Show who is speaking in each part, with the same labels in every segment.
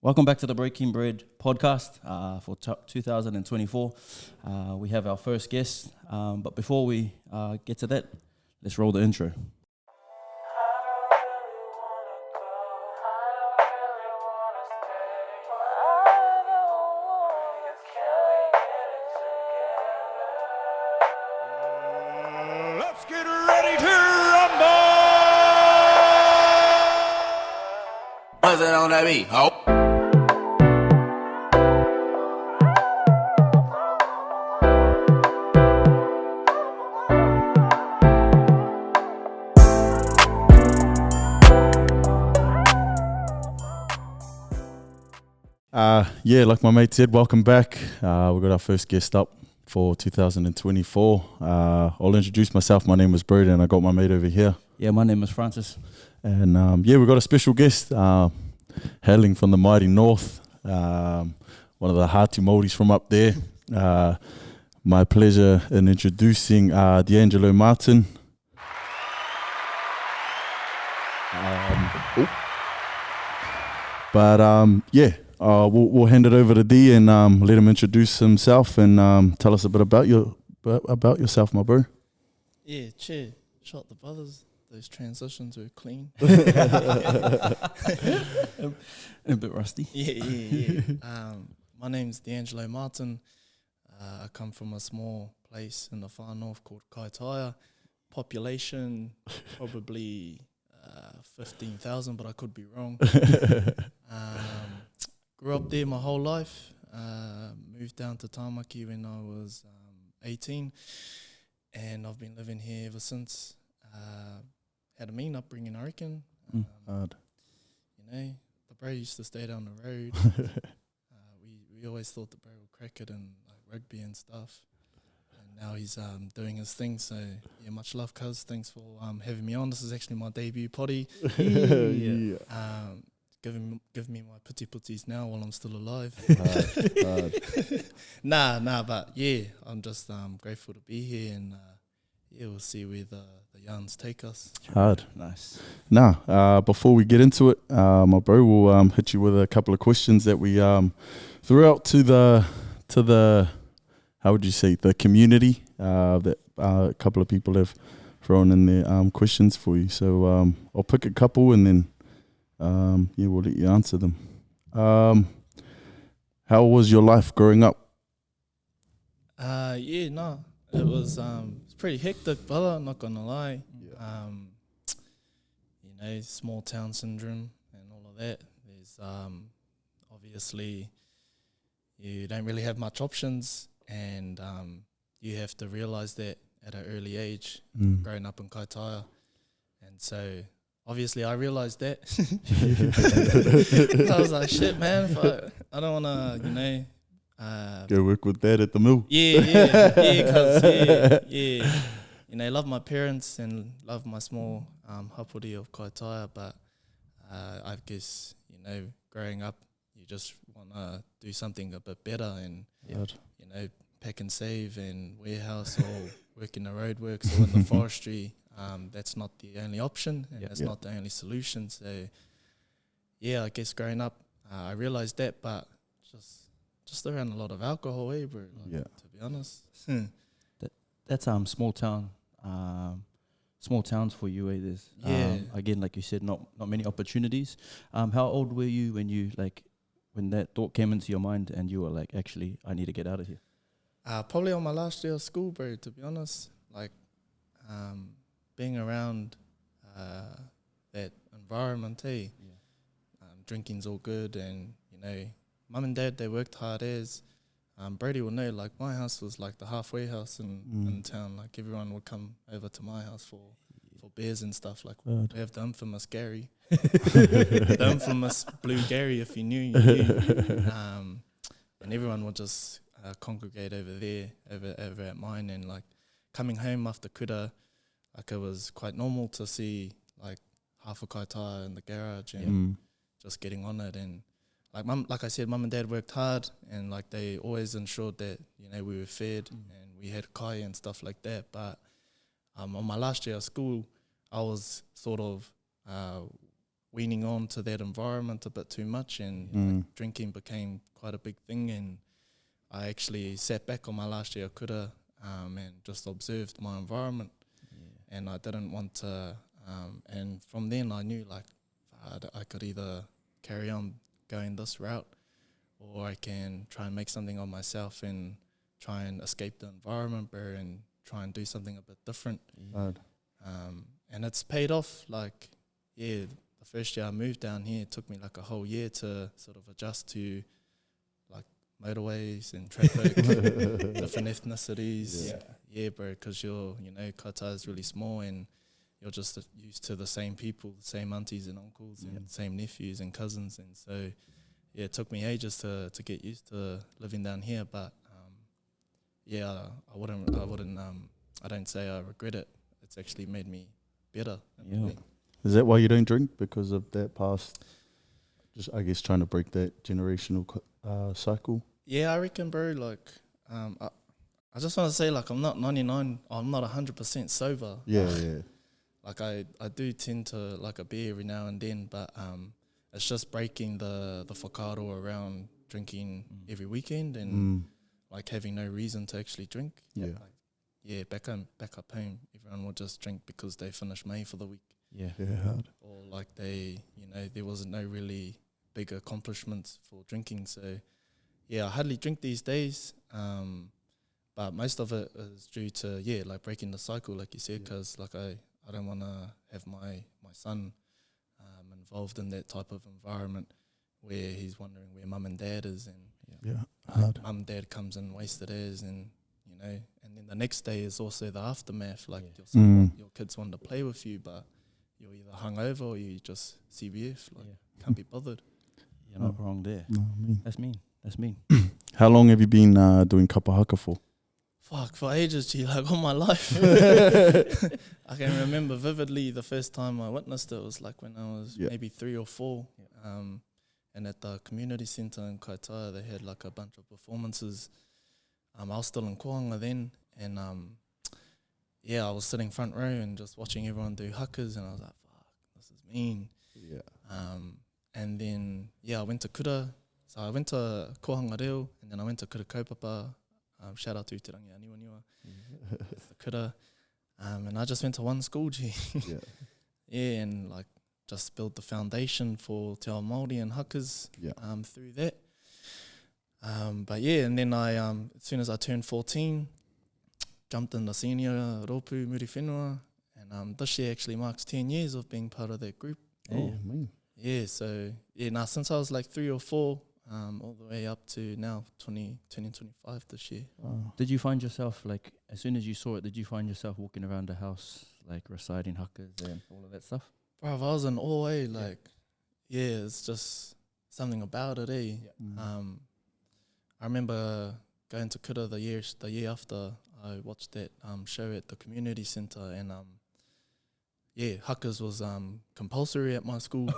Speaker 1: Welcome back to the Breaking.Bread.Podcast for 2024. We have our first guest, but before we get to that, let's roll the intro.
Speaker 2: Let's get ready to rumble!
Speaker 3: Buzz it on that beat, ho.
Speaker 4: Like my mate said, welcome back. We've got our first guest up for 2024. I'll introduce myself. My name is Brody and I got my mate over here.
Speaker 1: Yeah, my name is Francis.
Speaker 4: And we've got a special guest hailing from the mighty north, one of the Hati Māoris from up there. My pleasure in introducing D'Angelo Martin. We'll hand it over to D and let him introduce himself and tell us a bit about yourself, my bro.
Speaker 5: Yeah, cheer. Shot the brothers. Those transitions were clean.
Speaker 1: A bit rusty.
Speaker 5: Yeah. My name's D'Angelo Martin. I come from a small place in the far north called Kaitaia. Population probably 15,000, but I could be wrong. Grew up there my whole life. Moved down to Tamaki when I was 18, and I've been living here ever since. Had a mean upbringing, I reckon.
Speaker 4: Hard.
Speaker 5: You know, the bro used to stay down the road. We always thought the bro would crack it in like rugby and stuff. And now he's doing his thing. So yeah, much love, cuz. Thanks for having me on. This is actually my debut potty.
Speaker 4: Yeah.
Speaker 5: Give me my putties now while I'm still alive.
Speaker 4: Hard.
Speaker 5: Nah, but yeah, I'm just grateful to be here, and we'll see where the yarns take us.
Speaker 4: Hard.
Speaker 1: Nice.
Speaker 4: Now, before we get into it, my bro will hit you with a couple of questions that we threw out to the how would you say, the community that a couple of people have thrown in their questions for you. So I'll pick a couple and then we'll let you answer them. How was your life growing up?
Speaker 5: It was pretty hectic, brother, I'm not gonna lie. Small town syndrome and all of that. There's obviously you don't really have much options, and you have to realize that at an early age, growing up in Kaitaia. And so obviously I realized that. I was like, shit, man, if I don't want to,
Speaker 4: Go work with dad at the mill.
Speaker 5: Love my parents and love my small hapori of Kaitaia, but I guess, growing up, you just want to do something a bit better and, pack and save and warehouse or work in the roadworks or in the forestry. That's not the only option, and that's not the only solution. So, I guess growing up, I realized that, but just around a lot of alcohol, bro. To be honest.
Speaker 1: That's small town. Small towns for you, there's again, like you said, not many opportunities. How old were you when that thought came into your mind and you were like, actually, I need to get out of here?
Speaker 5: Probably on my last year of school, bro, to be honest. Being around that environment, drinking's all good, and mum and dad, they worked hard as. Brady will know, my house was like the halfway house in town. Everyone would come over to my house for beers and stuff. We have the infamous Gary. The infamous Blue Gary, if you knew, you knew. And everyone would just congregate over there, over at mine. And coming home after kuta, it was quite normal to see half a Kaitaia in the garage and just getting on it. And like I said, mum and dad worked hard, and they always ensured that we were fed and we had kai and stuff like that. But on my last year of school, I was sort of weaning on to that environment a bit too much, and like, drinking became quite a big thing. And I actually sat back on my last year kura and just observed my environment, and I didn't want to. And from then I knew like I could either carry on going this route, or I can try and make something of myself and try and escape the environment, bro, and try and do something a bit different. And it's paid off. Like, the first year I moved down here, it took me like a whole year to sort of adjust to like motorways and traffic, different ethnicities. Yeah, bro, because Kaitaia is really small, and you're just used to the same people, the same aunties and uncles, and same nephews and cousins. And so, it took me ages to get used to living down here. But I don't say I regret it. It's actually made me better.
Speaker 4: Is that why you don't drink? Because of that past, just I guess trying to break that generational cycle?
Speaker 5: Yeah, I reckon, bro. Like, I just want to say, like, I'm not 99, I'm not 100% sober. Like, I do tend to like a beer every now and then, but it's just breaking the whakaaro around drinking every weekend and like having no reason to actually drink. Back up home, everyone would just drink because they finished May for the week.
Speaker 4: Hard.
Speaker 5: Or like there wasn't no really big accomplishments for drinking. So I hardly drink these days. But most of it is due to like breaking the cycle, like you said, because like I don't want to have my son involved in that type of environment where he's wondering where mum and dad is, and
Speaker 4: hard.
Speaker 5: Mum and dad comes in wasted as, and and then the next day is also the aftermath. Like your kids want to play with you, but you're either hungover or you just CBF. Like can't be bothered.
Speaker 1: You're not wrong there.
Speaker 4: No, mean.
Speaker 1: That's mean.
Speaker 4: How long have you been doing kapahaka for?
Speaker 5: Fuck, for ages, G, like all my life. I can remember vividly the first time I witnessed it was like when I was maybe 3 or 4. And at the community centre in Kaitaia, they had like a bunch of performances. I was still in Kohanga then, and I was sitting front row and just watching everyone do hakas, and I was like, fuck, this is mean. And then, I went to kura. So I went to Kohanga Reo, and then I went to Kura Kaupapa. Shout out to Te Rangi Aniwaniwa. It's the kura. And I just went to one school, G. And like just built the foundation for Te Ao Māori and hakas through that. And then I, as soon as I turned 14, jumped in the senior Ropu Muri Whenua, and this year actually marks 10 years of being part of that group. Since I was like 3 or 4, all the way up to now, 2025 this year.
Speaker 1: Did you find yourself, like, as soon as you saw it, did you find yourself walking around the house, like, reciting hakas and all of that stuff?
Speaker 5: Bro, I was in awe, like, it's just something about it, I remember going to kura the year after I watched that show at the community centre, and hakas was compulsory at my school.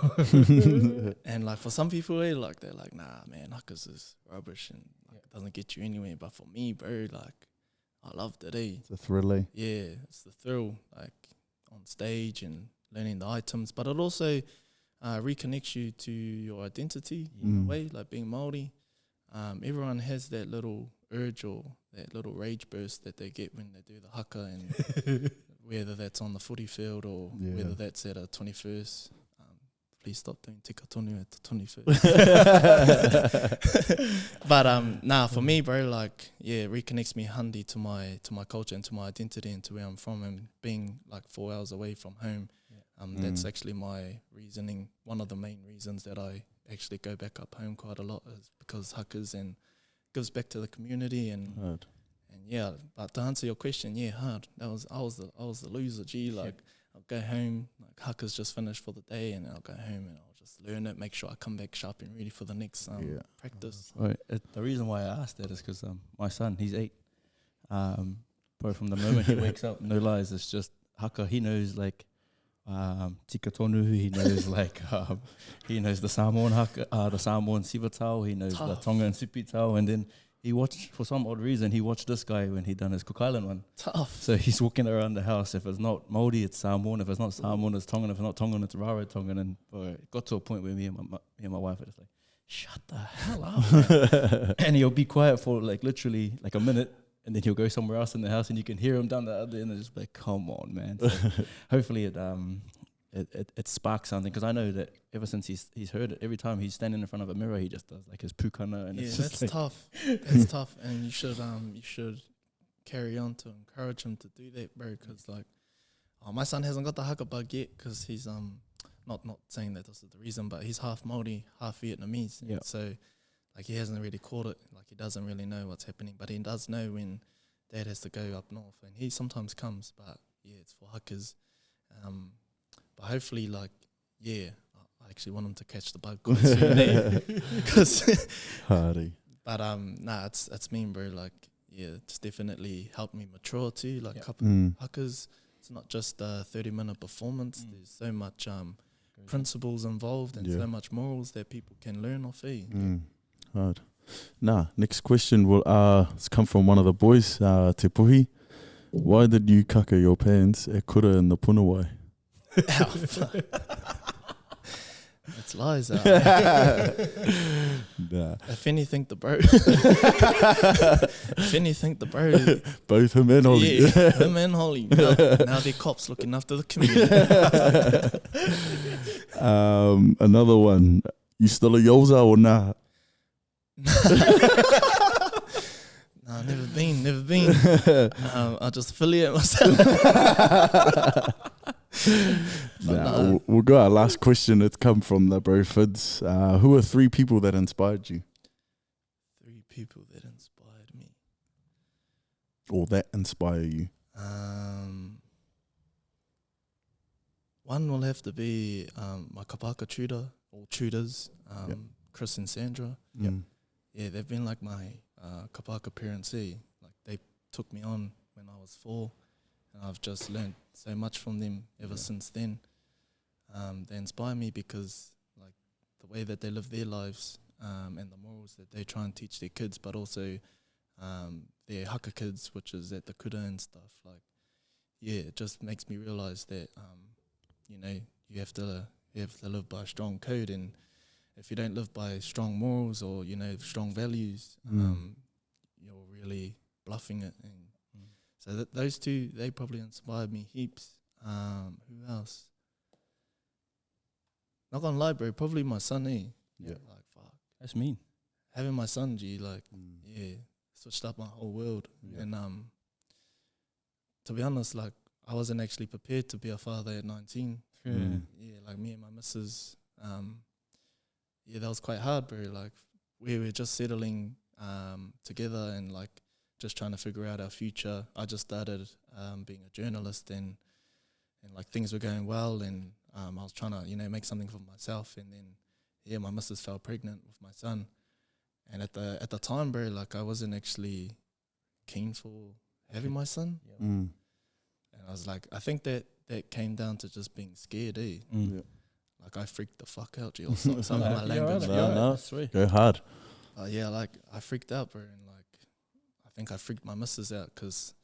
Speaker 5: And like for some people, like they're like, nah, man, hakas is rubbish and like, it doesn't get you anywhere. But for me, bro, like I loved it.
Speaker 4: It's a thrill,
Speaker 5: Yeah, it's the thrill, like on stage and learning the items. But it also reconnects you to your identity in a way, like being Māori. Everyone has that little urge or that little rage burst that they get when they do the haka, and whether that's on the footy field or whether that's at a 21st. Please stop doing tika tonu at the 21st. But for me, bro, like reconnects me handy to my culture and to my identity and to where I'm from, and being like 4 hours away from home. That's actually my reasoning. One of the main reasons that I actually go back up home quite a lot is because hakas and gives back to the community and but to answer your question, hard. I was the loser, G. Like I'll go home, like hakas just finished for the day, and I'll go home and I'll just learn it, make sure I come back sharp and ready for the next practice.
Speaker 1: Right. The reason why I asked that is because my son, he's 8. Bro, from the moment he wakes up, no lies, it's just haka. He knows like tika tonu, he knows like he knows the Samoan haka, the Samoan siva tau, he knows the Tonga and Sipi tau, and then he watched, for some odd reason, he watched this guy when he done his Cook Island one.
Speaker 5: Tough.
Speaker 1: So he's walking around the house. If it's not Māori, it's Samoan. If it's not Samoan, it's Tongan. If it's not Tongan, it's Rara Tongan. And it got to a point where me and my wife were just like, shut the hell up, man. And he'll be quiet for like literally like a minute, and then he'll go somewhere else in the house, and you can hear him down the other end. And just like, come on, man. So hopefully it sparks something, because I know that ever since he's heard it, every time he's standing in front of a mirror, he just does like his pukana, and it's
Speaker 5: that's
Speaker 1: like
Speaker 5: tough. That's tough, and you should carry on to encourage him to do that, bro. Because like, my son hasn't got the haka bug yet, because he's not saying that this is the reason, but he's half Māori, half Vietnamese.
Speaker 1: Yeah.
Speaker 5: So like, he hasn't really caught it. Like, he doesn't really know what's happening, but he does know when Dad has to go up north, and he sometimes comes. But yeah, it's for huckers. But hopefully, like, yeah, I actually want him to catch the bug quite soon. Because
Speaker 4: Hardy.
Speaker 5: But nah, it's mean, bro. Like, yeah, it's definitely helped me mature too. Like, couple huckers, it's not just a 30-minute performance. There's so much principles involved, and so much morals that people can learn off.
Speaker 4: Hard. Next question will it's come from one of the boys, Te Puhi. Why did you kaka your pants e kura in the Punawai?
Speaker 5: That's lies.
Speaker 4: Nah.
Speaker 5: If anything, the bro. If anything, the bro.
Speaker 4: Both him and Holly.
Speaker 5: Yeah, him and Holly. Now they're cops looking after the community.
Speaker 4: Another one. You still a yoza or nah?
Speaker 5: Nah, never been. I just affiliate myself.
Speaker 4: We'll go our last question. It's come from the bro Fids. Who are 3 people that inspired you?
Speaker 5: 3 people that inspired me.
Speaker 4: Or that inspire you?
Speaker 5: One will have to be my kapaka tutor, or tutors, Chris and Sandra. Yeah, they've been like my kapaka parents. Like, they took me on when I was 4, and I've just learned so much from them ever since then. They inspire me because, like, the way that they live their lives, and the morals that they try and teach their kids, but also their haka kids, which is at the kura and stuff. Like, yeah, it just makes me realise that you know, you have to live by a strong code, and if you don't live by strong morals or, you know, strong values, you're really bluffing it. And so those 2, they probably inspired me heaps. Who else? Not gonna lie, bro, probably my son,
Speaker 4: Yeah.
Speaker 5: Like, fuck.
Speaker 1: that's mean.
Speaker 5: Having my son, like, yeah, switched up my whole world.
Speaker 4: Yeah.
Speaker 5: And to be honest, like, I wasn't actually prepared to be a father at 19. Yeah, like, me and my missus, yeah, that was quite hard, bro. Like, we were just settling together and, like, just trying to figure out our future. I just started being a journalist, and like, things were going well, and I was trying to, you know, make something for myself. And then, yeah, my missus fell pregnant with my son. And at the time, bro, like, I wasn't actually keen for having my son. And I was like, I think that came down to just being scared,
Speaker 4: Yeah.
Speaker 5: Like, I freaked the fuck out, or some of my language.
Speaker 4: No, go hard.
Speaker 5: Yeah, like, I freaked out, bro, and, like, I think I freaked my missus out because,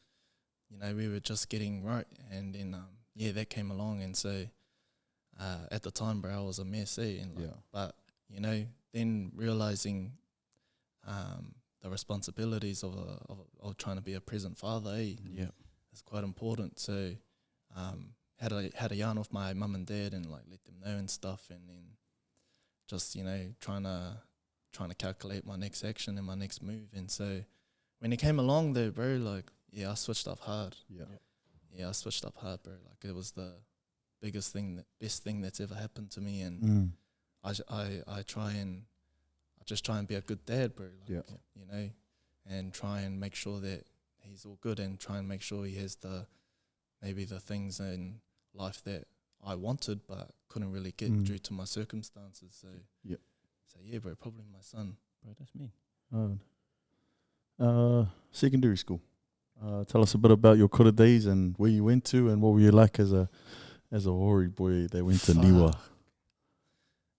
Speaker 5: you know, we were just getting right, and then yeah, that came along, and so at the time, bro, I was a mess, and like, but, you know, then realizing the responsibilities of trying to be a present father, is quite important. So had a yarn with my mum and dad, and, like, let them know and stuff, and then just, you know, trying to calculate my next action and my next move. And so when it came along though, bro, like, yeah, I switched up hard. Yeah, I switched up hard, bro. Like, it was the best thing that's ever happened to me. And I just try and be a good dad, bro. Like, you know, and try and make sure that he's all good, and try and make sure he has maybe the things in life that I wanted but couldn't really get due to my circumstances. So yeah, bro, probably my son.
Speaker 1: Bro, that's me.
Speaker 4: Secondary school. Tell us a bit about your kura days and where you went to, and what were you like as a Hori boy that went to Niwa.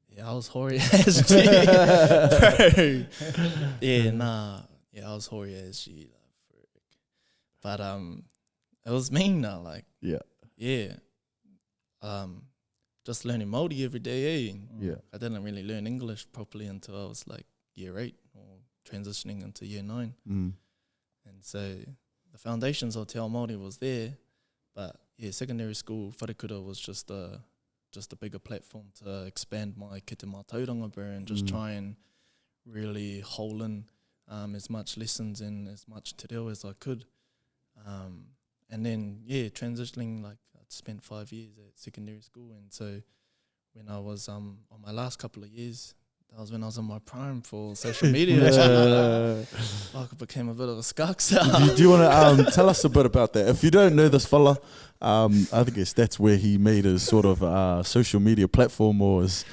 Speaker 5: Yeah, I was Hori as me, bro. Yeah, Yeah, I was hoary as G. But it was mean now. Like yeah. Just learning Māori every day.
Speaker 4: Yeah.
Speaker 5: I didn't really learn English properly until I was like year 8 or transitioning into year 9.
Speaker 4: Mm.
Speaker 5: And so the foundations of Te Ao Māori was there, but yeah, secondary school, wharekura was just a bigger platform to expand my kete mātauranga, bro, and just try and really hole in as much lessons and as much te reo as I could. And then, yeah, transitioning, like, I'd spent 5 years at secondary school, and so when I was on my last couple of years, that was when I was in my prime for social media. I became a bit of a skunk.
Speaker 4: Do you want to tell us a bit about that? If you don't know this fella, I guess that's where he made his sort of social media platform, or his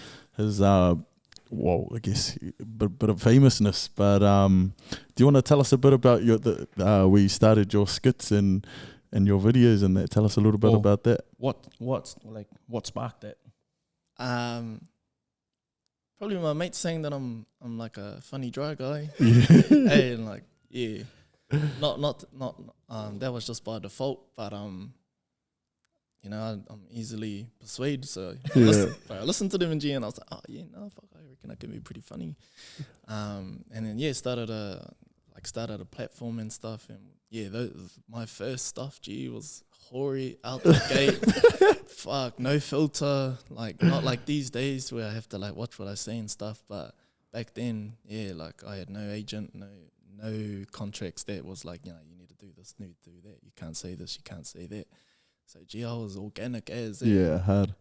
Speaker 4: well, I guess a bit of famousness. But do you want to tell us a bit about where you started your skits and your videos and that? Tell us a little bit about that.
Speaker 1: What sparked that?
Speaker 5: Probably my mate saying that I'm like a funny dry guy. Hey, and like, yeah, not that was just by default, but you know, I'm easily persuaded. So I listened to them in G, and I was like, oh yeah, no, fuck, I reckon I can be pretty funny. And then started a platform and stuff, and yeah, my first stuff, G, was hoary out the gate. Fuck, no filter, like not like these days where I have to like watch what I say and stuff. But back then, yeah, like I had no agent, no contracts that was like, you know, you need to do this, need to do that. You can't say this, you can't say that. So G, I was organic as
Speaker 4: hard.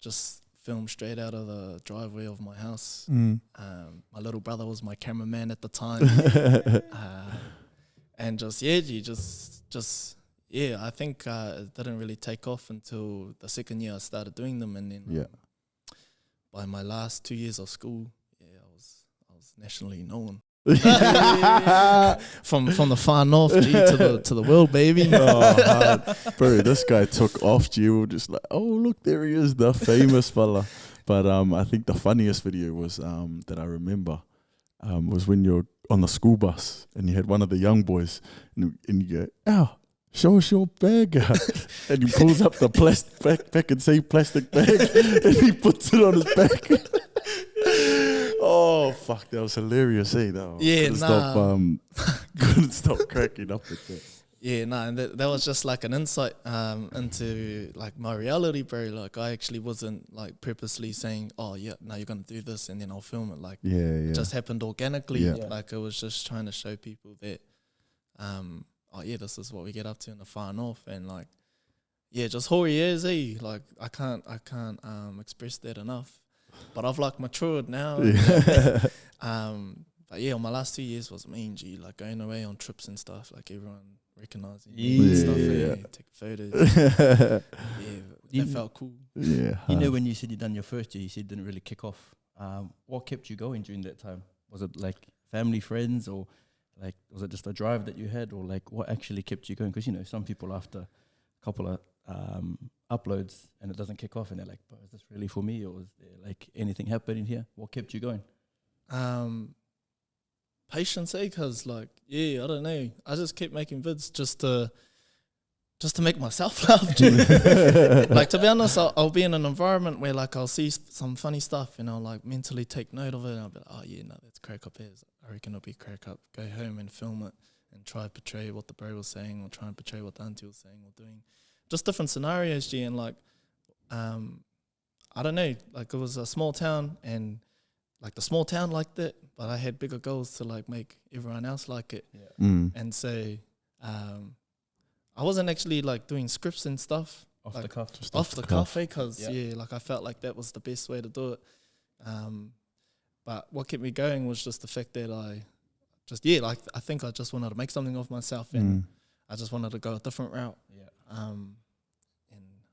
Speaker 5: Just filmed straight out of the driveway of my house. My little brother was my cameraman at the time. And just I think it didn't really take off until the second year I started doing them, and then by my last 2 years of school, I was nationally known. From the far north, G, to the world, baby.
Speaker 4: Bro, this guy took off, G. We were just like, oh, look, there he is, the famous fella. But I think the funniest video was that I remember was when you're on the school bus and you had one of the young boys and you go, ow, show us your bag. And he pulls up the plastic backpack and say plastic bag and he puts it on his back. Oh, fuck, that was hilarious, though.
Speaker 5: Yeah,
Speaker 4: Couldn't stop cracking up at that.
Speaker 5: Yeah, and that was just like an insight into like my reality, bro. Like I actually wasn't like purposely saying, oh yeah, now you're gonna do this and then I'll film it. Like it just happened organically.
Speaker 4: Yeah.
Speaker 5: Like it was just trying to show people that, oh yeah, this is what we get up to in the far north, and like, yeah, just hoary as like I can't express that enough. But I've like matured now. But yeah, my last 2 years was mean, G, like going away on trips and stuff, like everyone recognizing me and stuff, take photos. That felt cool.
Speaker 1: Yeah. You know, when you said you done your first year, you said it didn't really kick off. What kept you going during that time? Was it like family, friends, or like was it just a drive that you had, or like what actually kept you going? Because you know, some people after a couple of uploads and it doesn't kick off and they're like, bro, is this really for me, or is there like anything happening here? What kept you going?
Speaker 5: Patience, because like, I don't know, I just kept making vids just to make myself laugh. Like, to be honest, I'll be in an environment where like I'll see some funny stuff and I'll like mentally take note of it, and I'll be like, oh yeah, no, that's crack up here. I reckon it'll be crack up. Go home and film it and try to portray what the bro was saying, or try and portray what the auntie was saying or doing. Just different scenarios, G, and like, I don't know, like it was a small town, and like the small town liked it, but I had bigger goals to like make everyone else like it. And so I wasn't actually like doing scripts and stuff
Speaker 1: Off
Speaker 5: like
Speaker 1: the cuff.
Speaker 5: off the cuff, because like I felt like that was the best way to do it. But what kept me going was just the fact that I think I just wanted to make something of myself, and I just wanted to go a different route. And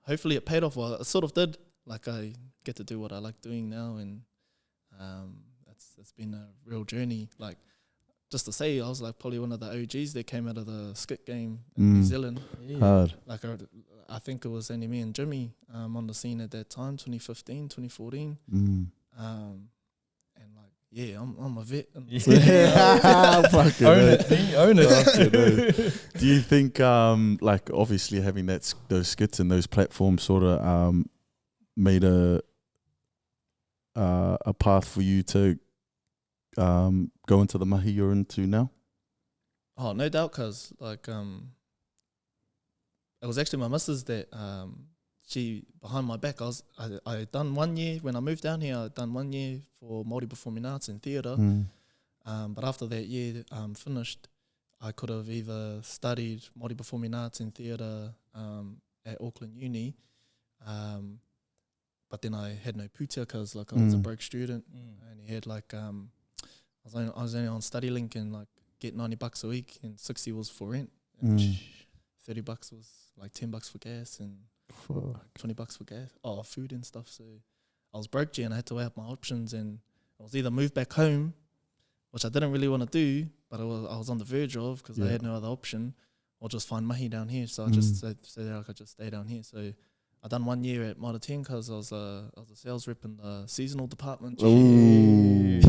Speaker 5: hopefully it paid off. Well, it sort of did. Like I get to do what I like doing now, and it's been a real journey. Like, just to say, I was like probably one of the OGs that came out of the skit game in New Zealand.
Speaker 4: Hard.
Speaker 5: Like I think it was only me and Jimmy on the scene at that time, 2015, 2014. And like, I'm a vet. And
Speaker 4: Fucking
Speaker 1: Own
Speaker 4: hell.
Speaker 1: it, see? Own it.
Speaker 4: Fucking hell. Do you think, like, obviously having those skits and those platforms sort of made a path for you to go into the mahi you're into now?
Speaker 5: Oh, no doubt, cause like it was actually my missus that she behind my back. I done 1 year when I moved down here. I done 1 year for Māori Performing Arts in theatre. But after that year finished, I could have either studied Māori Performing Arts in theatre at Auckland Uni, but then I had no putia because like I was a broke student. I only had like I was only on study link and like get $90 a week and 60 was for rent. And $30 was like $10 for gas and $20 for gas, food and stuff. So I was broke, and I had to weigh up my options, and I was either move back home, which I didn't really want to do, but I was on the verge of because I had no other option, or just find mahi down here. So I just said that I could just stay down here. So I done 1 year at Mata 10 because I was a sales rep in the seasonal department.
Speaker 4: Ooh.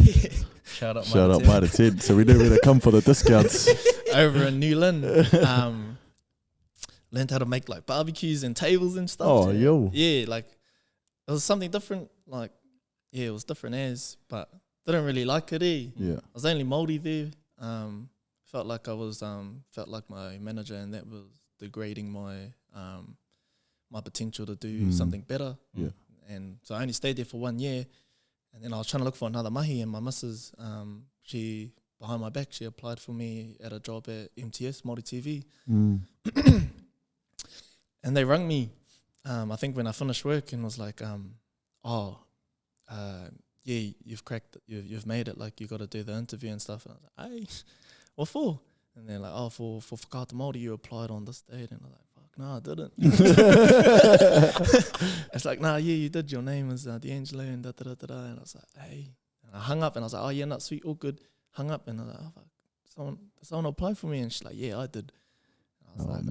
Speaker 1: Shout out
Speaker 4: Mata 10. So we knew where to come for the discounts.
Speaker 5: Over in New Lynn. Learned how to make like barbecues and tables and stuff.
Speaker 4: Oh, yo.
Speaker 5: Yeah, like it was something different. Like, it was different but didn't really like it.
Speaker 4: Yeah.
Speaker 5: I was only Māori there. Felt like I was felt like my manager, and that was degrading my my potential to do something better.
Speaker 4: Yeah.
Speaker 5: And so I only stayed there for 1 year, and then I was trying to look for another mahi, and my missus, she behind my back, she applied for me at a job at MTS Māori TV. And they rang me, I think when I finished work, and was like, yeah, you've cracked it, you've made it, like you got to do the interview and stuff. And I was like, hey, what for? And they're like, for Whakaata Māori, you applied on this date. And I was like, fuck, no, I didn't. It's like, nah, yeah, you did. Your name is D'Angelo and da-da-da-da-da. And I was like, hey. And I hung up, and I was like, oh, yeah, not sweet, all good. Hung up, and I was like, oh, fuck, someone applied for me. And she's like, yeah, I did. And I was like,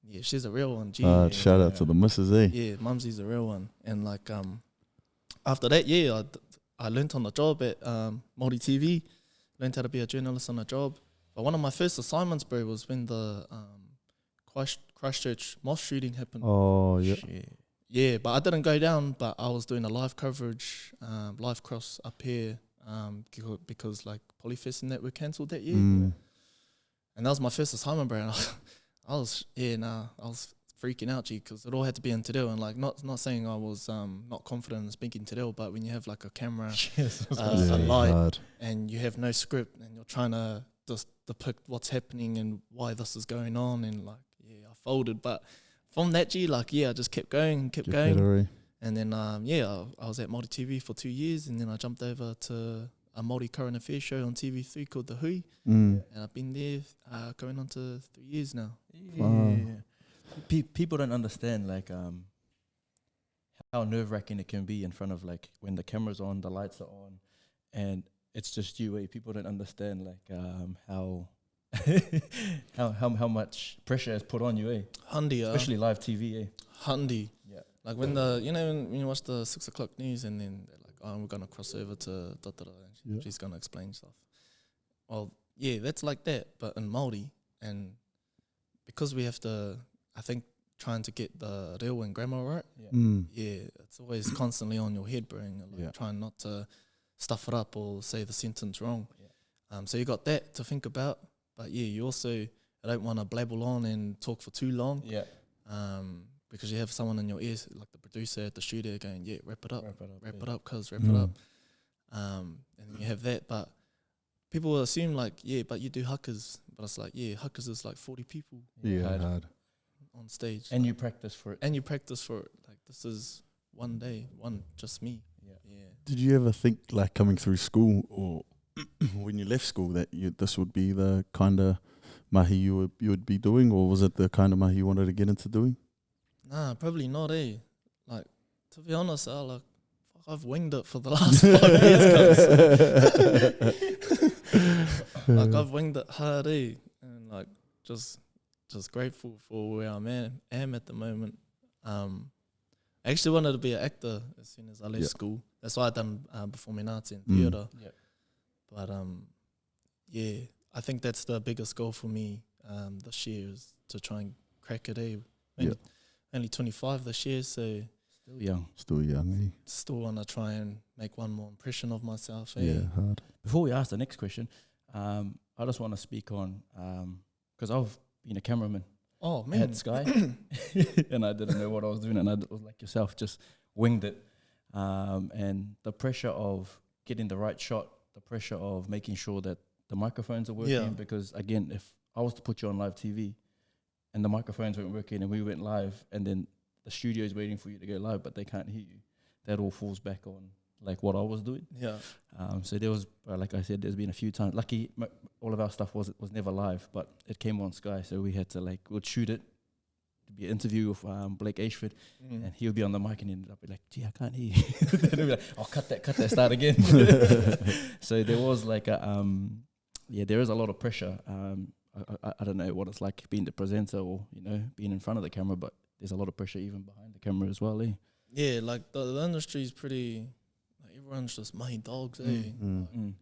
Speaker 5: yeah, she's a real one. Gee,
Speaker 4: Shout out to the missus, eh?
Speaker 5: Yeah, Mumsy's a real one. And like after that, yeah, I learnt on the job at Māori TV, learnt how to be a journalist on the job. But one of my first assignments, bro, was when the Christchurch mosque shooting happened.
Speaker 4: Oh, yeah.
Speaker 5: Yeah, but I didn't go down, but I was doing a live coverage, live cross up here because like Polyfest and that were cancelled that year. And that was my first assignment, bro. And I was freaking out, because it all had to be in Te Reo, and like not saying I was not confident in speaking Te Reo, but when you have like a camera, a light, and you have no script, and you're trying to just depict what's happening and why this is going on, and like I folded. But from that, I just kept going, and then I was at Māori TV for 2 years, and then I jumped over to a Māori current affairs show on TV3 called The Hui, and I've been there going on to 3 years now.
Speaker 1: Wow. People don't understand like how nerve-wracking it can be in front of, like, when the camera's on, the lights are on, and it's just you. People don't understand like how much pressure is put on you,
Speaker 5: Hundi,
Speaker 1: especially live TV.
Speaker 5: Hundi.
Speaker 1: Yeah.
Speaker 5: Like when when you watch the 6 o'clock news, and then they're like, oh, we're gonna cross over to da-da-da, and she's gonna explain stuff. Well, yeah, that's like that, but in Māori, and because we have to, I think, trying to get the reo and grammar right. It's always constantly on your head, bro, and like trying not to stuff it up or say the sentence wrong. So you got that to think about, but you also, I don't want to blabble on and talk for too long. Because you have someone in your ears, like the producer at the studio, going, wrap it up, wrap it up, cuz wrap it up. And then you have that, but people will assume like, but you do hakas, but it's like, hakas is like 40 people.
Speaker 4: Hard.
Speaker 5: On stage.
Speaker 1: And you practice for it.
Speaker 5: Like, this is one day, just me.
Speaker 4: Did you ever think, like, coming through school or when you left school, that this would be the kind of mahi you would be doing, or was it the kind of mahi you wanted to get into doing?
Speaker 5: Nah, probably not, Like, to be honest, I've winged it for the last 5 years, like, I've winged it hard, and like just grateful for where I'm am at the moment. I actually wanted to be an actor as soon as I left school. That's why I done performing arts in theatre.
Speaker 1: Yep.
Speaker 5: But yeah, I think that's the biggest goal for me this year is to try and crack it. Only 25 this year, so
Speaker 4: Still young,
Speaker 5: still want to try and make one more impression of myself.
Speaker 4: Yeah, hard.
Speaker 1: Before we ask the next question, I just want to speak on, because I've been a cameraman
Speaker 5: Oh, man.
Speaker 1: at Sky, and I didn't know what I was doing, and I was like yourself, just winged it. And the pressure of getting the right shot, the pressure of making sure that the microphones are working, because again, if I was to put you on live TV and the microphones weren't working and we went live and then the studio is waiting for you to go live, but they can't hear you, that all falls back on like what I was doing.
Speaker 5: Yeah.
Speaker 1: So there was, like I said, there's been a few times. Lucky, all of our stuff was never live, but it came on Sky, so we had to we'd shoot it to be an interview with Blake Ashford, and he'll be on the mic and I'll be like, "Gee, I can't hear you." Then he'll be like, "Oh, cut that, start again." So there was like a, there is a lot of pressure. I don't know what it's like being the presenter or being in front of the camera, but there's a lot of pressure even behind the camera as well, eh?
Speaker 5: Yeah, like the industry's pretty, like everyone's just mahi dogs, And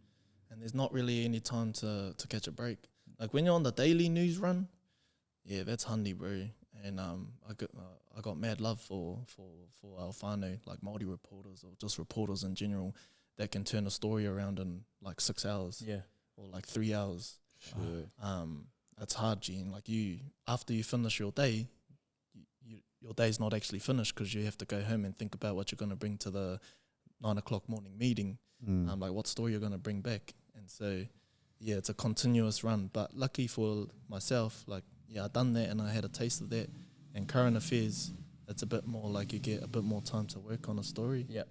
Speaker 5: there's not really any time to catch a break. Like when you're on the daily news run, yeah, that's handy, bro. And I got mad love for our whānau, like Māori reporters or just reporters in general that can turn a story around in like 6 hours, or like 3 hours.
Speaker 4: Sure.
Speaker 5: That's hard, Gene. Like after you finish your day, your day's not actually finished because you have to go home and think about what you're going to bring to the 9 o'clock morning meeting. Like what story you're going to bring back. And so, yeah, it's a continuous run. But lucky for myself, like, yeah, I done that and I had a taste of that. And current affairs, it's a bit more like you get a bit more time to work on a story. Yeah.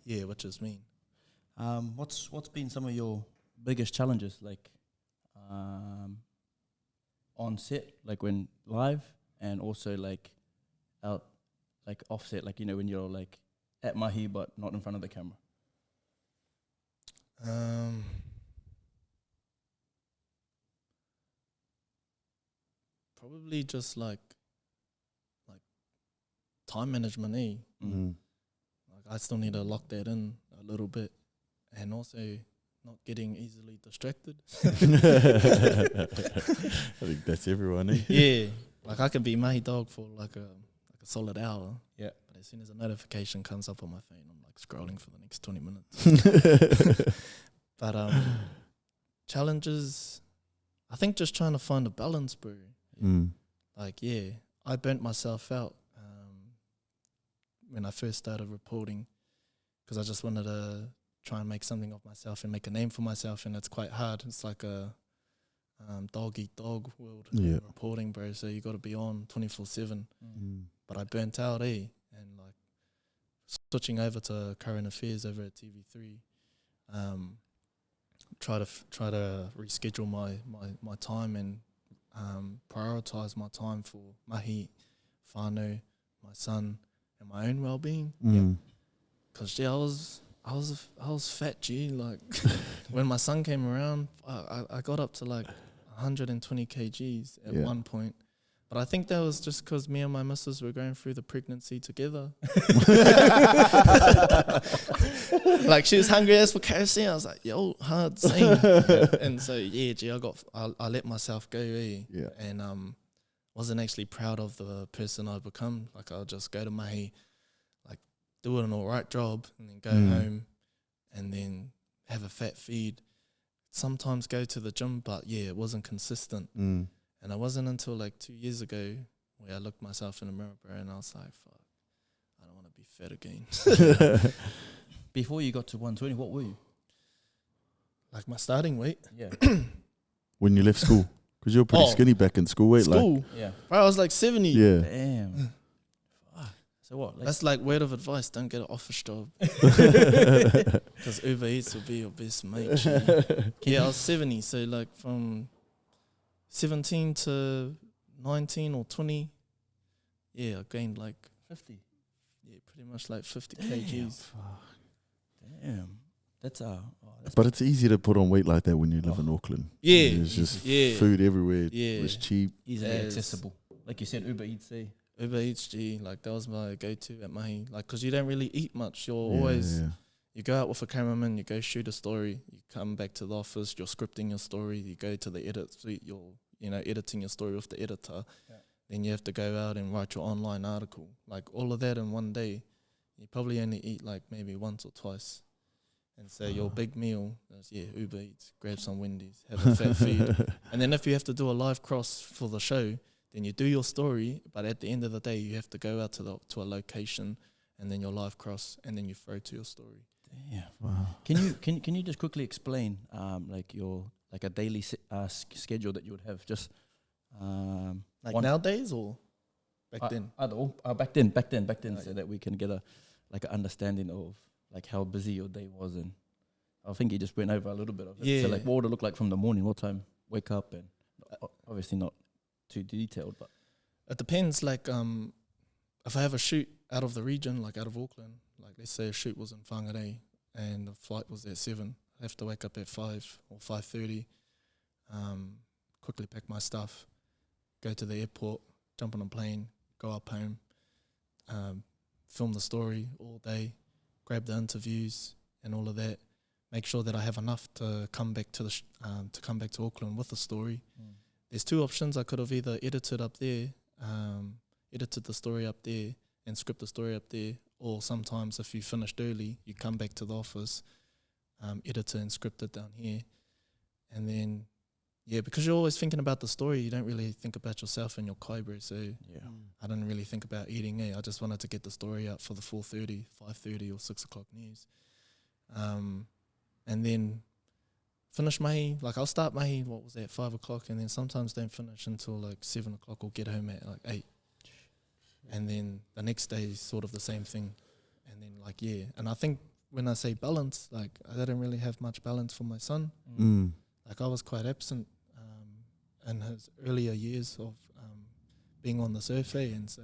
Speaker 5: Yeah, which is mean.
Speaker 1: What's been some of your biggest challenges, like on set, like when live, and also like out, like offset, like when you're like at mahi but not in front of the camera?
Speaker 5: Probably just like time management, Like I still need to lock that in a little bit, and also not getting easily distracted.
Speaker 4: I think that's everyone, eh?
Speaker 5: Yeah, like I can be mahi dog for like a solid hour.
Speaker 1: Yeah.
Speaker 5: But as soon as a notification comes up on my phone, I'm like scrolling for the next 20 minutes. But challenges, I think just trying to find a balance, bro. Like, yeah, I burnt myself out when I first started reporting because I just wanted to try and make something of myself and make a name for myself, and it's quite hard. It's like a dog-eat-dog world in reporting, bro, so you got to be on 24/7. But I burnt out, and like switching over to current affairs over at TV3, try to reschedule my time and prioritize my time for mahi, whānau, my son, and my own well-being. Because I was fat, G. Like when my son came around, I got up to like 120 kgs at one point. But I think that was just because me and my missus were going through the pregnancy together. Like she was hungry as for KFC. I was like, yo, hard scene. And so yeah, G, I let myself go, and wasn't actually proud of the person I'd become. Like I'll just go to mahi, like do an alright job, and then go home, and then have a fat feed. Sometimes go to the gym, but yeah, it wasn't consistent. And it wasn't until like 2 years ago where I looked myself in the mirror, bro, and I was like, fuck, I don't want to be fat again.
Speaker 1: Before you got to 120, what were you?
Speaker 5: Like my starting weight?
Speaker 1: Yeah.
Speaker 4: When you left school? Because you were pretty skinny back in school, weight.
Speaker 5: School?
Speaker 4: Like,
Speaker 1: Yeah.
Speaker 5: Bro, I was like 70.
Speaker 4: Yeah.
Speaker 1: Damn. So what? Like
Speaker 5: That's like word of advice, don't get an office job. Because Uber Eats will be your best mate. Yeah, I was 70, so like from 17 to 19 or 20, yeah, I gained like
Speaker 1: 50.
Speaker 5: Yeah, pretty much like 50 kgs.
Speaker 1: Damn. That's
Speaker 4: but it's easy to put on weight like that when you live in Auckland.
Speaker 5: Yeah.
Speaker 4: There's just food everywhere.
Speaker 5: Yeah.
Speaker 4: It was cheap.
Speaker 1: easily accessible. Like you said, Uber Eats,
Speaker 5: Uber Eats, like that was my go-to at mahi. Like, cause you don't really eat much. You're always, you go out with a cameraman, you go shoot a story, you come back to the office, you're scripting your story, you go to the edit suite, you're, editing your story with the editor. Yeah. Then you have to go out and write your online article. Like all of that in one day, you probably only eat like maybe once or twice. And so your big meal is, Uber Eats, grab some Wendy's, have a fat feed. And then if you have to do a live cross for the show, then you do your story, but at the end of the day, you have to go out to a location and then your live cross, and then you throw to your story.
Speaker 1: Yeah. Wow. Can you just quickly explain like your a daily schedule that you would have just
Speaker 5: like nowadays or back then?
Speaker 1: Back then, so that we can get an understanding of like how busy your day was. And I think you just went over a little bit of it. So like what would it look like from the morning? What time wake up? And obviously not too detailed, but
Speaker 5: it depends. Like if I have a shoot out of the region, like out of Auckland, like let's say a shoot was in Whangarei and the flight was at 7, I have to wake up at 5 or 5:30, quickly pack my stuff, go to the airport, jump on a plane, go up home, film the story all day, grab the interviews and all of that, make sure that I have enough to come back to to Auckland with the story. There's two options. I could have either edited up there, edited the story up there and script the story up there, or sometimes if you finished early, you come back to the office, edit it and script it down here. And then, because you're always thinking about the story, you don't really think about yourself and your kaibri. So I didn't really think about eating. I just wanted to get the story out for the 4:30, 5:30 or 6 o'clock news. And then finish mahi, like I'll start mahi, 5 o'clock, and then sometimes don't finish until like 7 o'clock or get home at like 8. And then the next day is sort of the same thing. And then and I think when I say balance, like I didn't really have much balance for my son. Like I was quite absent in his earlier years of being on the surf, and so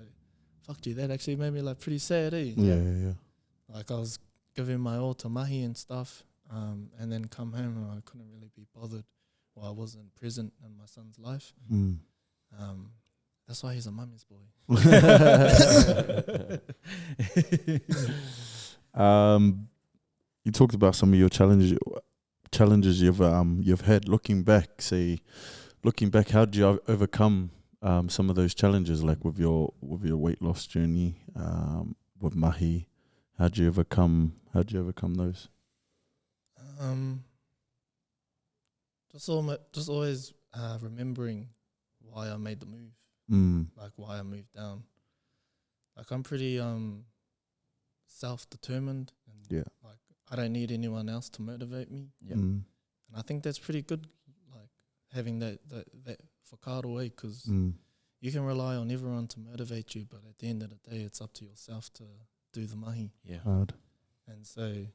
Speaker 5: that actually made me like pretty sad,
Speaker 4: Yeah.
Speaker 5: Like I was giving my all to mahi and stuff, and then come home and I couldn't really be bothered, or I wasn't present in my son's life. That's why he's a mummy's boy.
Speaker 4: You talked about some of your challenges you've had. Looking back, how did you overcome some of those challenges, like with your weight loss journey, with mahi? How did you overcome those?
Speaker 5: Just always remembering why I made the move. Like why I moved down. Like I'm pretty self-determined, and like I don't need anyone else to motivate me. And I think that's pretty good, like having that whakaaro, because you can rely on everyone to motivate you, but at the end of the day, it's up to yourself to do the mahi.
Speaker 4: Hard.
Speaker 5: And so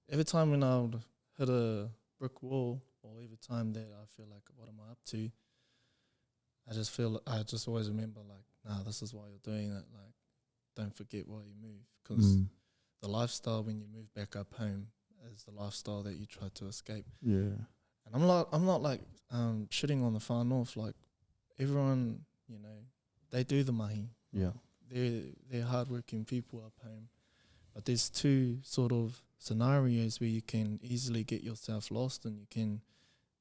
Speaker 5: every time when I would hit a brick wall, or every time that I feel like, what am I up to? I just always remember, like, nah, this is why you're doing it. Like, don't forget why you move, because the lifestyle when you move back up home is the lifestyle that you try to escape.
Speaker 4: Yeah.
Speaker 5: And I'm not like shitting on the far north. Like everyone, they do the mahi.
Speaker 4: Yeah.
Speaker 5: They're hardworking people up home, but there's two sort of scenarios where you can easily get yourself lost, and you can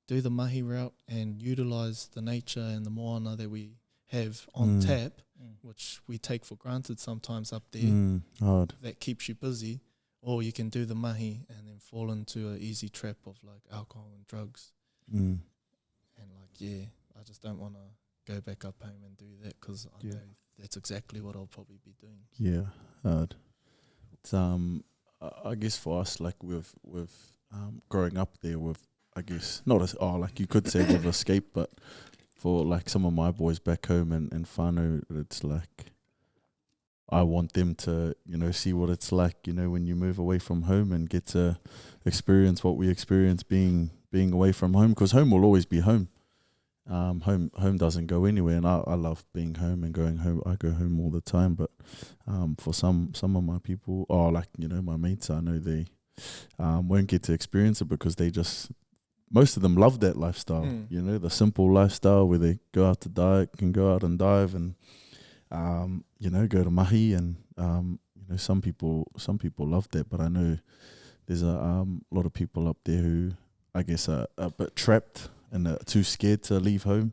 Speaker 5: do the mahi route and utilize the nature and the moana that we have on tap, which we take for granted sometimes up there.
Speaker 4: Hard.
Speaker 5: That keeps you busy. Or you can do the mahi and then fall into an easy trap of like alcohol and drugs. And like, I just don't want to go back up home and do that, because I know that's exactly what I'll probably be doing.
Speaker 4: Yeah, hard. It's I guess for us, like with growing up there with, I guess, not as, like you could say with escape, but for like some of my boys back home in whānau, it's like I want them to, see what it's like, when you move away from home and get to experience what we experience being away from home, because home will always be home. Home doesn't go anywhere, and I love being home and going home. I go home all the time, but for some of my people, my mates, I know they won't get to experience it because most of them love that lifestyle, the simple lifestyle where they go out to dive and you know, go to mahi, and you know, some people love that, but I know there's a lot of people up there who I guess are a bit trapped and are too scared to leave home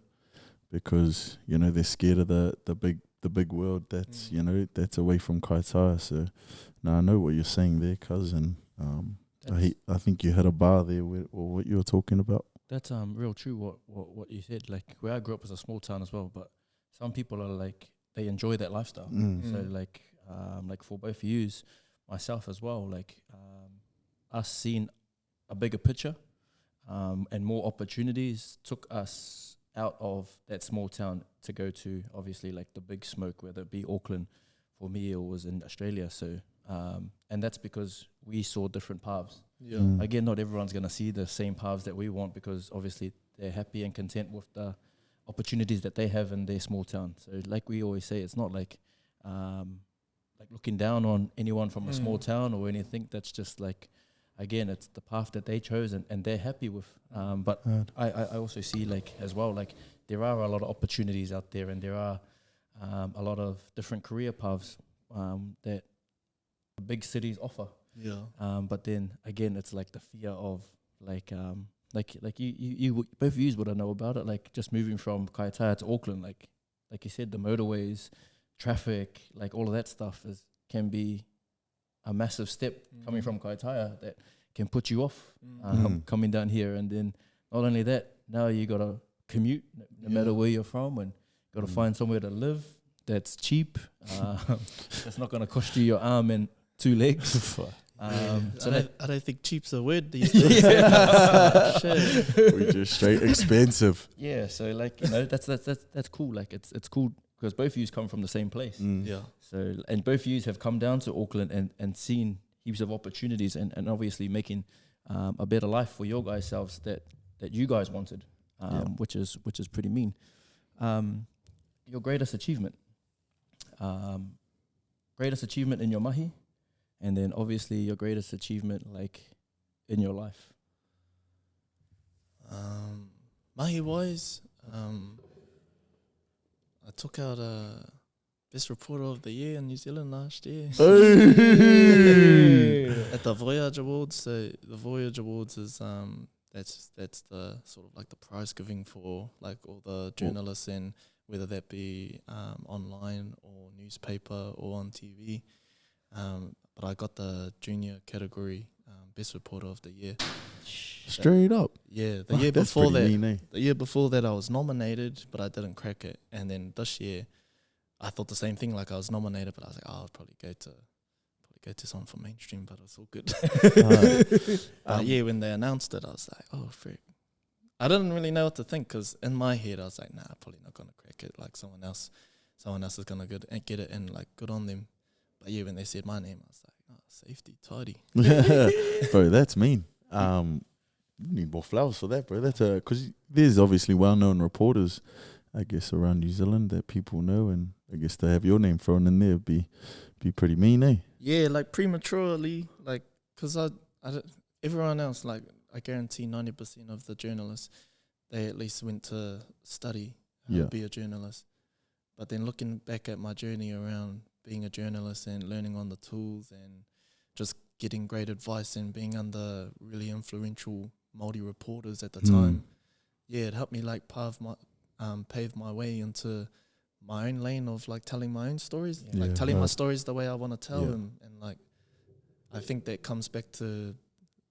Speaker 4: because, you know, they're scared of the big world that's you know, that's away from Kaitaia. So now I know what you're saying there, cousin. I think you had a bar there or what you were talking about.
Speaker 1: That's real true what you said. Like where I grew up was a small town as well, but some people are like they enjoy that lifestyle. So like for both of yous, myself as well, like us seeing a bigger picture and more opportunities took us out of that small town to go to obviously like the big smoke, whether it be Auckland. For me, it was in Australia. So and that's because we saw different paths. Again, not everyone's going to see the same paths that we want because obviously they're happy and content with the opportunities that they have in their small town. So like we always say, it's not like looking down on anyone from a small town or anything. That's just like, again, it's the path that they chose and they're happy with. But I also see like as well, like there are a lot of opportunities out there and there are a lot of different career paths that big cities offer. But then again, it's like the fear of like you both of you would know about it. Like just moving from Kaitaia to Auckland, like you said, the motorways, traffic, like all of that stuff can be a massive step coming from Kaitaia that can put you off coming down here. And then not only that, now you got to commute no matter where you're from, and got to find somewhere to live that's cheap. That's not going to cost you your arm and 2 legs.
Speaker 5: So I don't think cheap's a word these days.
Speaker 4: We're just straight expensive.
Speaker 1: Yeah, so like, you know, that's cool. Like it's cool because both of you come from the same place. So and both of you have come down to Auckland and seen heaps of opportunities and obviously making a better life for your guys' selves that you guys wanted, which is pretty mean. Your greatest achievement in your mahi. And then obviously your greatest achievement, like, in your life.
Speaker 5: Mahi-wise, I took out Best Reporter of the Year in New Zealand last year. At the Voyage Awards. So the Voyage Awards is that's the sort of like the prize giving for like all the journalists, and whether that be online or newspaper or on TV. But I got the junior category Best Reporter of the Year.
Speaker 4: Straight up.
Speaker 5: Yeah, the year before that. The year before that, I was nominated, but I didn't crack it. And then this year, I thought the same thing. Like I was nominated, but I was like, I'll probably go to something for mainstream, but it's all good. But yeah, when they announced it, I was like, oh frick. I didn't really know what to think because in my head, I was like, nah, probably not gonna crack it. Like someone else is gonna get it, and like good on them. But yeah, when they said my name, I was like, oh, safety, tidy.
Speaker 4: Bro, that's mean. You need more flowers for that, bro. That's because there's obviously well-known reporters, I guess, around New Zealand that people know, and I guess to have your name thrown in there would be pretty mean, eh?
Speaker 5: Yeah, like prematurely, like, because everyone else, like, I guarantee 90% of the journalists, they at least went to study how to be a journalist. But then looking back at my journey around being a journalist and learning on the tools and just getting great advice and being under really influential Māori reporters at the time, it helped me like pave my way into my own lane of like telling my own stories, like telling my stories the way I want to tell them. And like, I think that comes back to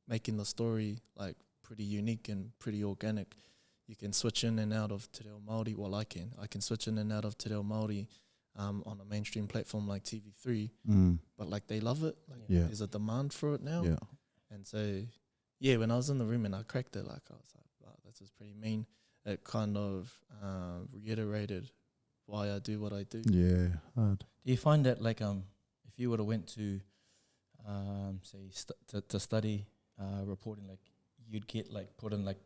Speaker 5: making the story like pretty unique and pretty organic. You can switch in and out of Te Reo Māori. Well, I can switch in and out of Te Reo Māori on a mainstream platform like TV3, but like they love it. Like there's a demand for it now. And so, when I was in the room and I cracked it, like I was like, wow, this is pretty mean. It kind of reiterated why I do what I do.
Speaker 4: Yeah, hard.
Speaker 1: Do you find that like if you would have went to say to study reporting, like you'd get like put in like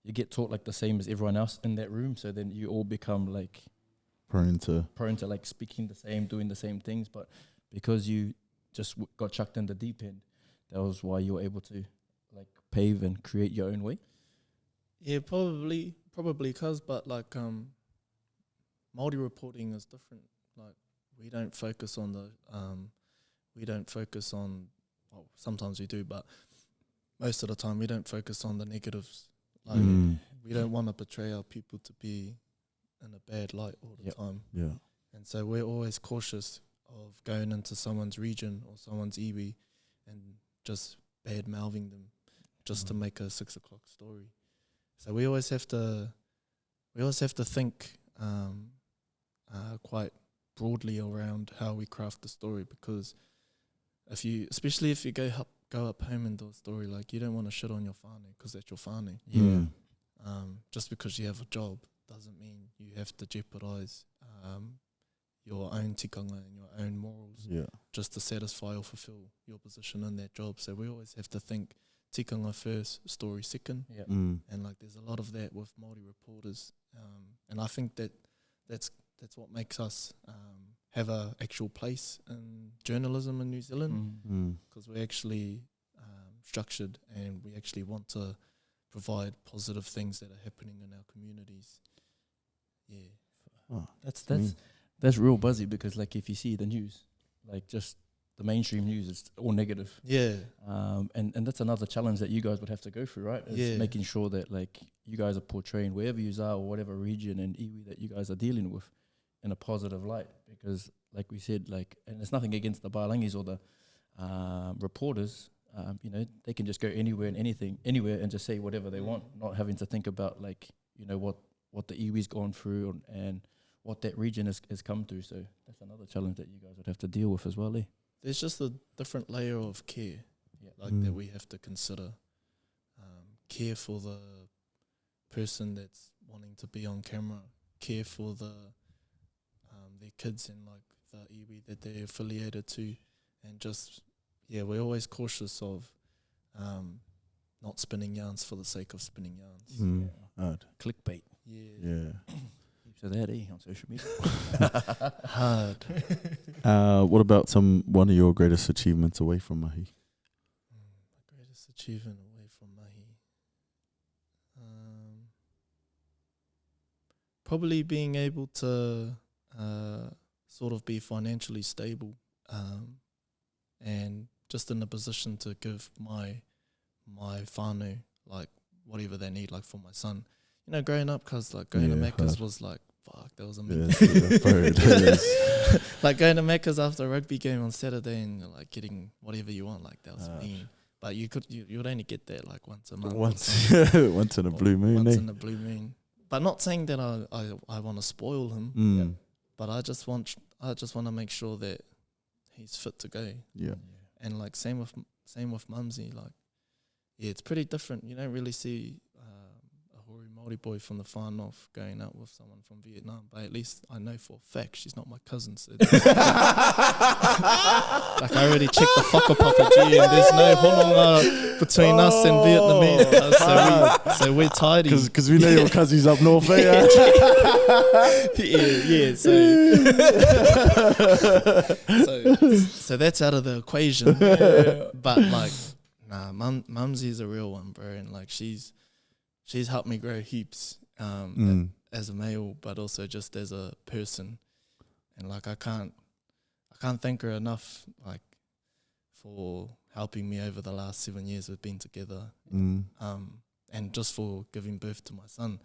Speaker 1: you get taught like the same as everyone else in that room, so then you all become like prone to like speaking the same, doing the same things, but because you just got chucked in the deep end, that was why you were able to like pave and create your own way.
Speaker 5: Yeah, probably because, but like Māori reporting is different Like we don't focus on well, sometimes we do, but most of the time we don't focus on the negatives. Like we don't want to portray our people to be in a bad light all the time.
Speaker 4: Yeah.
Speaker 5: And so we're always cautious of going into someone's region or someone's iwi and just bad mouthing them just to make a 6 o'clock story. So we always have to think quite broadly around how we craft the story, because especially if you go up home and do a story, like you don't want to shit on your whānau because that's your whānau.
Speaker 4: Yeah.
Speaker 5: Just because you have a job doesn't mean you have to jeopardize your own tikanga and your own morals just to satisfy or fulfill your position in that job. So we always have to think tikanga first, story second. And like there's a lot of that with Māori reporters. And I think that's what makes us have a actual place in journalism in New Zealand, because we're actually structured and we actually want to provide positive things that are happening in our communities. Yeah.
Speaker 1: Oh, that's real buzzy, because like if you see the news, like just the mainstream news is all negative.
Speaker 5: Yeah.
Speaker 1: And that's another challenge that you guys would have to go through, right? Is making sure that like you guys are portraying wherever you are or whatever region and iwi that you guys are dealing with in a positive light, because like we said, like, and it's nothing against the Bālangis or the reporters, you know, they can just go anywhere and just say whatever they want, not having to think about like, you know, what the iwi's gone through and what that region has come through. So that's another challenge that you guys would have to deal with as well, eh?
Speaker 5: There's just a different layer of care that we have to consider. Care for the person that's wanting to be on camera, care for their kids and like the iwi that they're affiliated to, and just we're always cautious of not spinning yarns for the sake of spinning yarns.
Speaker 4: Hard.
Speaker 1: Clickbait.
Speaker 4: Yeah.
Speaker 1: Heaps of that, on social media.
Speaker 5: Hard.
Speaker 4: What about one of your greatest achievements away from mahi?
Speaker 5: My greatest achievement away from mahi. Probably being able to sort of be financially stable, and just in a position to give my whānau like whatever they need, like for my son. You know, growing up, because like going to Macca's was like, fuck, that was amazing. Like going to Macca's after a rugby game on Saturday and you're like getting whatever you want, like that was mean. But you would only get that like once a month.
Speaker 4: Once in a blue moon.
Speaker 5: Once in a blue moon. But not saying that I want to spoil him. But I just want to make sure that he's fit to go.
Speaker 4: Yeah.
Speaker 5: And like same with Mumsy, like it's pretty different. You don't really see a Hori Māori boy from the far north going out with someone from Vietnam, but at least I know for a fact she's not my cousin. So like I already checked the whakapapa, G, and there's no hononga between us and Vietnamese. So we're tidy.
Speaker 4: Because we know your cousin's up north, eh?
Speaker 5: So that's out of the equation. But like, nah, Mumsy's a real one, bro, and like she's helped me grow heaps as a male, but also just as a person. And like I can't thank her enough, like for helping me over the last 7 years we've been together. And just for giving birth to my son.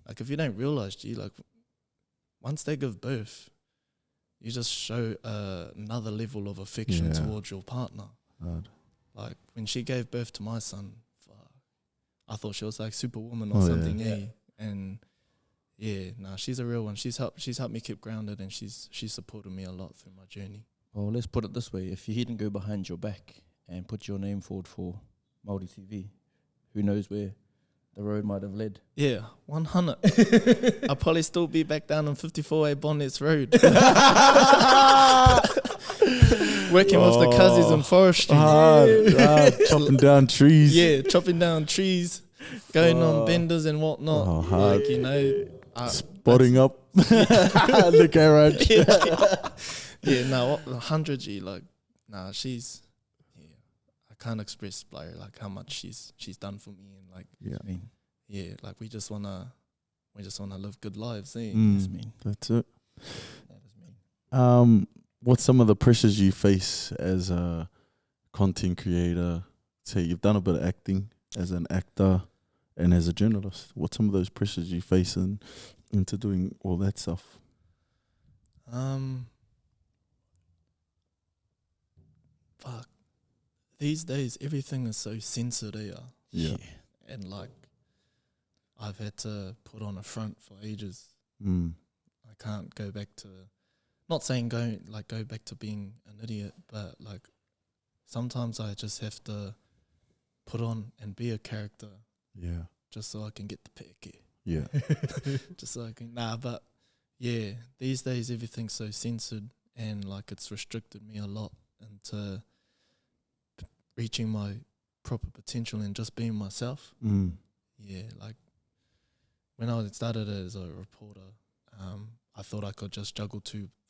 Speaker 5: Like if you don't realise, G, like once they give birth, you just show another level of affection towards your partner. Like when she gave birth to my son, I thought she was like Superwoman or something, And she's a real one. She's helped me keep grounded, and she's supported me a lot through my journey.
Speaker 1: Well, let's put it this way: if you didn't go behind your back and put your name forward for Māori TV, who knows where the road might have led?
Speaker 5: Yeah, 100. I'll probably still be back down on 54A Bonnets Road. Working with the cousins in forestry.
Speaker 4: Chopping down trees.
Speaker 5: Yeah, chopping down trees, going on benders and whatnot. Like, you know.
Speaker 4: Spotting up the garage.
Speaker 5: Yeah, no, 100 G, like, nah, she's, I can't express like how much she's done for me, and like, like we just wanna live good lives, eh?
Speaker 4: That's it.
Speaker 1: That is mean.
Speaker 4: What's some of the pressures you face as a content creator? Say you've done a bit of acting as an actor and as a journalist. What's some of those pressures you face into doing all that stuff?
Speaker 5: Fuck. These days, everything is so censored,
Speaker 4: Yeah.
Speaker 5: and like, I've had to put on a front for ages. I can't go back to, not saying go back to being an idiot, but like, sometimes I just have to put on and be a character
Speaker 4: Yeah.
Speaker 5: just so I can get the peke.
Speaker 4: Yeah.
Speaker 5: Just so I can, but yeah, these days everything's so censored and like it's restricted me a lot into reaching my proper potential and just being myself. Yeah, like when I started as a reporter, I thought I could just juggle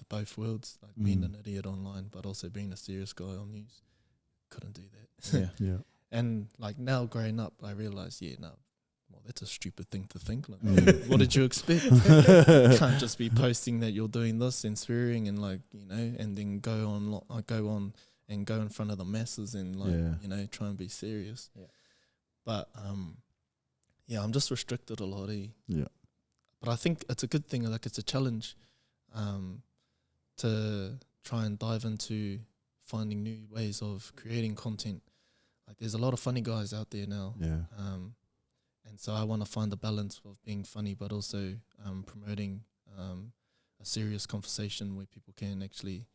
Speaker 5: both worlds, like being an idiot online, but also being a serious guy on news. Couldn't do that.
Speaker 1: Yeah.
Speaker 4: Yeah.
Speaker 5: And like now growing up, I realized, well, that's a stupid thing to think. Like, what did you expect? You can't just be posting that you're doing this and swearing and like, and then go on and go in front of the masses and like, try and be serious.
Speaker 1: Yeah.
Speaker 5: But I'm just restricted a lot.
Speaker 4: Yeah.
Speaker 5: But I think it's a good thing. Like it's a challenge to try and dive into finding new ways of creating content. Like there's a lot of funny guys out there now.
Speaker 4: Yeah.
Speaker 5: And so I want to find the balance of being funny, but also promoting a serious conversation where people can actually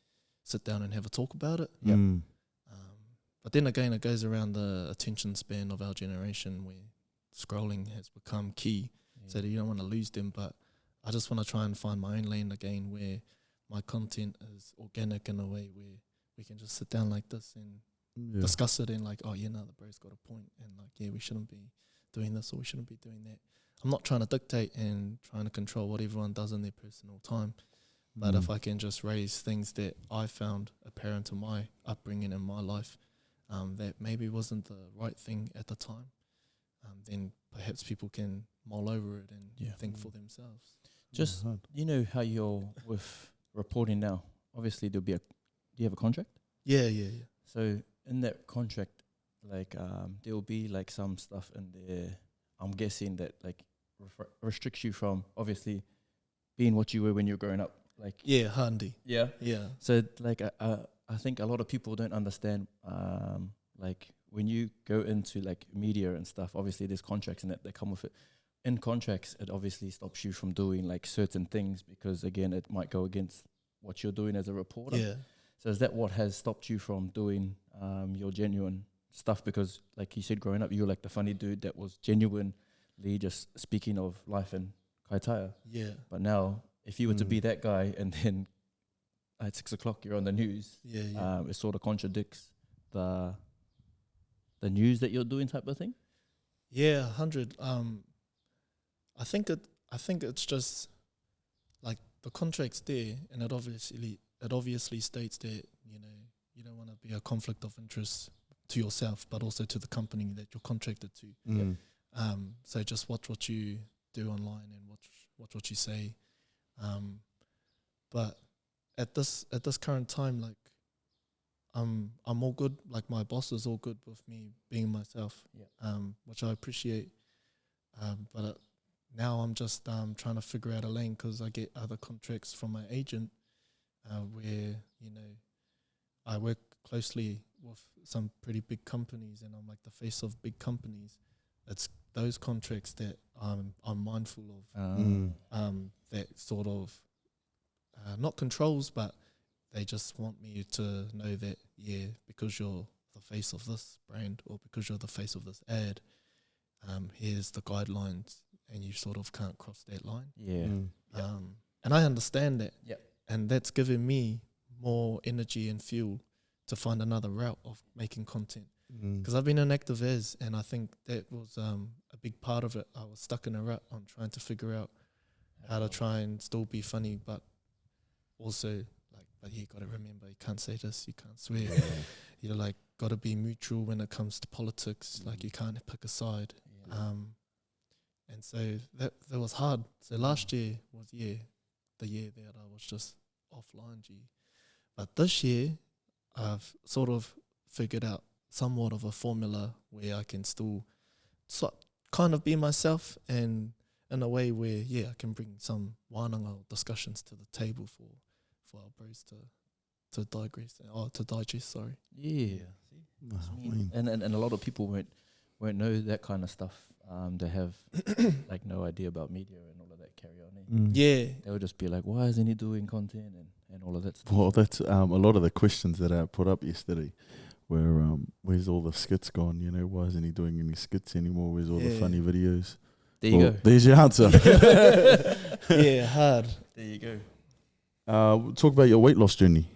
Speaker 5: sit down and have a talk about it.
Speaker 1: Yeah.
Speaker 5: But then again, it goes around the attention span of our generation where scrolling has become key. So that you don't want to lose them. But I just want to try and find my own lane again where my content is organic in a way where we can just sit down like this and discuss it and like, the bro's got a point and like, we shouldn't be doing this or we shouldn't be doing that. I'm not trying to dictate and trying to control what everyone does in their personal time. But if I can just raise things that I found apparent in my upbringing in my life that maybe wasn't the right thing at the time, then perhaps people can mull over it and think for themselves.
Speaker 1: Just, how you're with reporting now, obviously do you have a contract?
Speaker 5: Yeah.
Speaker 1: So in that contract, like there will be like some stuff in there, I'm guessing that like restricts you from obviously being what you were when you were growing up. Like
Speaker 5: handy. Yeah.
Speaker 1: So like I think a lot of people don't understand like when you go into like media and stuff, obviously there's contracts and that come with it. In contracts, it obviously stops you from doing like certain things because again, it might go against what you're doing as a reporter.
Speaker 5: Yeah.
Speaker 1: So is that what has stopped you from doing your genuine stuff? Because like you said, growing up, you were like the funny dude that was genuinely just speaking of life in Kaitaia.
Speaker 5: Yeah.
Speaker 1: But now, if you were to be that guy and then at 6 o'clock you're on the news, it sort of contradicts the news that you're doing type of thing.
Speaker 5: Yeah, 100. I think it's just like the contract's there, and it obviously states that you don't want to be a conflict of interest to yourself, but also to the company that you're contracted to. So just watch what you do online and watch what you say. But at this current time, like I'm all good. Like my boss is all good with me being myself, which I appreciate. But now I'm just trying to figure out a lane because I get other contracts from my agent where I work closely with some pretty big companies and I'm like the face of big companies. It's those contracts that I'm mindful of, that sort of not controls, but they just want me to know that, because you're the face of this brand or because you're the face of this ad, here's the guidelines and you sort of can't cross that line. And I understand that. And that's given me more energy and fuel to find another route of making content. Because I've been an active as, and I think that was a big part of it. I was stuck in a rut on trying to figure out how to try and still be funny, but also but you got to remember, you can't say this, you can't swear. You're like, got to be neutral when it comes to politics. Like you can't pick a side. And so that was hard. So last year was the year that I was just offline, But this year, I've sort of figured out somewhat of a formula where I can still kind of be myself, and in a way where, I can bring some wānanga discussions to the table for our bros to digest, sorry.
Speaker 1: Yeah. And a lot of people won't know that kind of stuff. They have like no idea about media and all of that carry on.
Speaker 5: Yeah.
Speaker 1: They would just be like, why isn't he doing content and all of that stuff?
Speaker 4: Well, that's a lot of the questions that I put up yesterday were, where's all the skits gone? You know, why isn't he doing any skits anymore? Where's all the funny videos?
Speaker 1: There you go.
Speaker 4: There's your answer.
Speaker 5: Yeah, hard.
Speaker 1: There you go.
Speaker 4: Talk about your weight loss journey.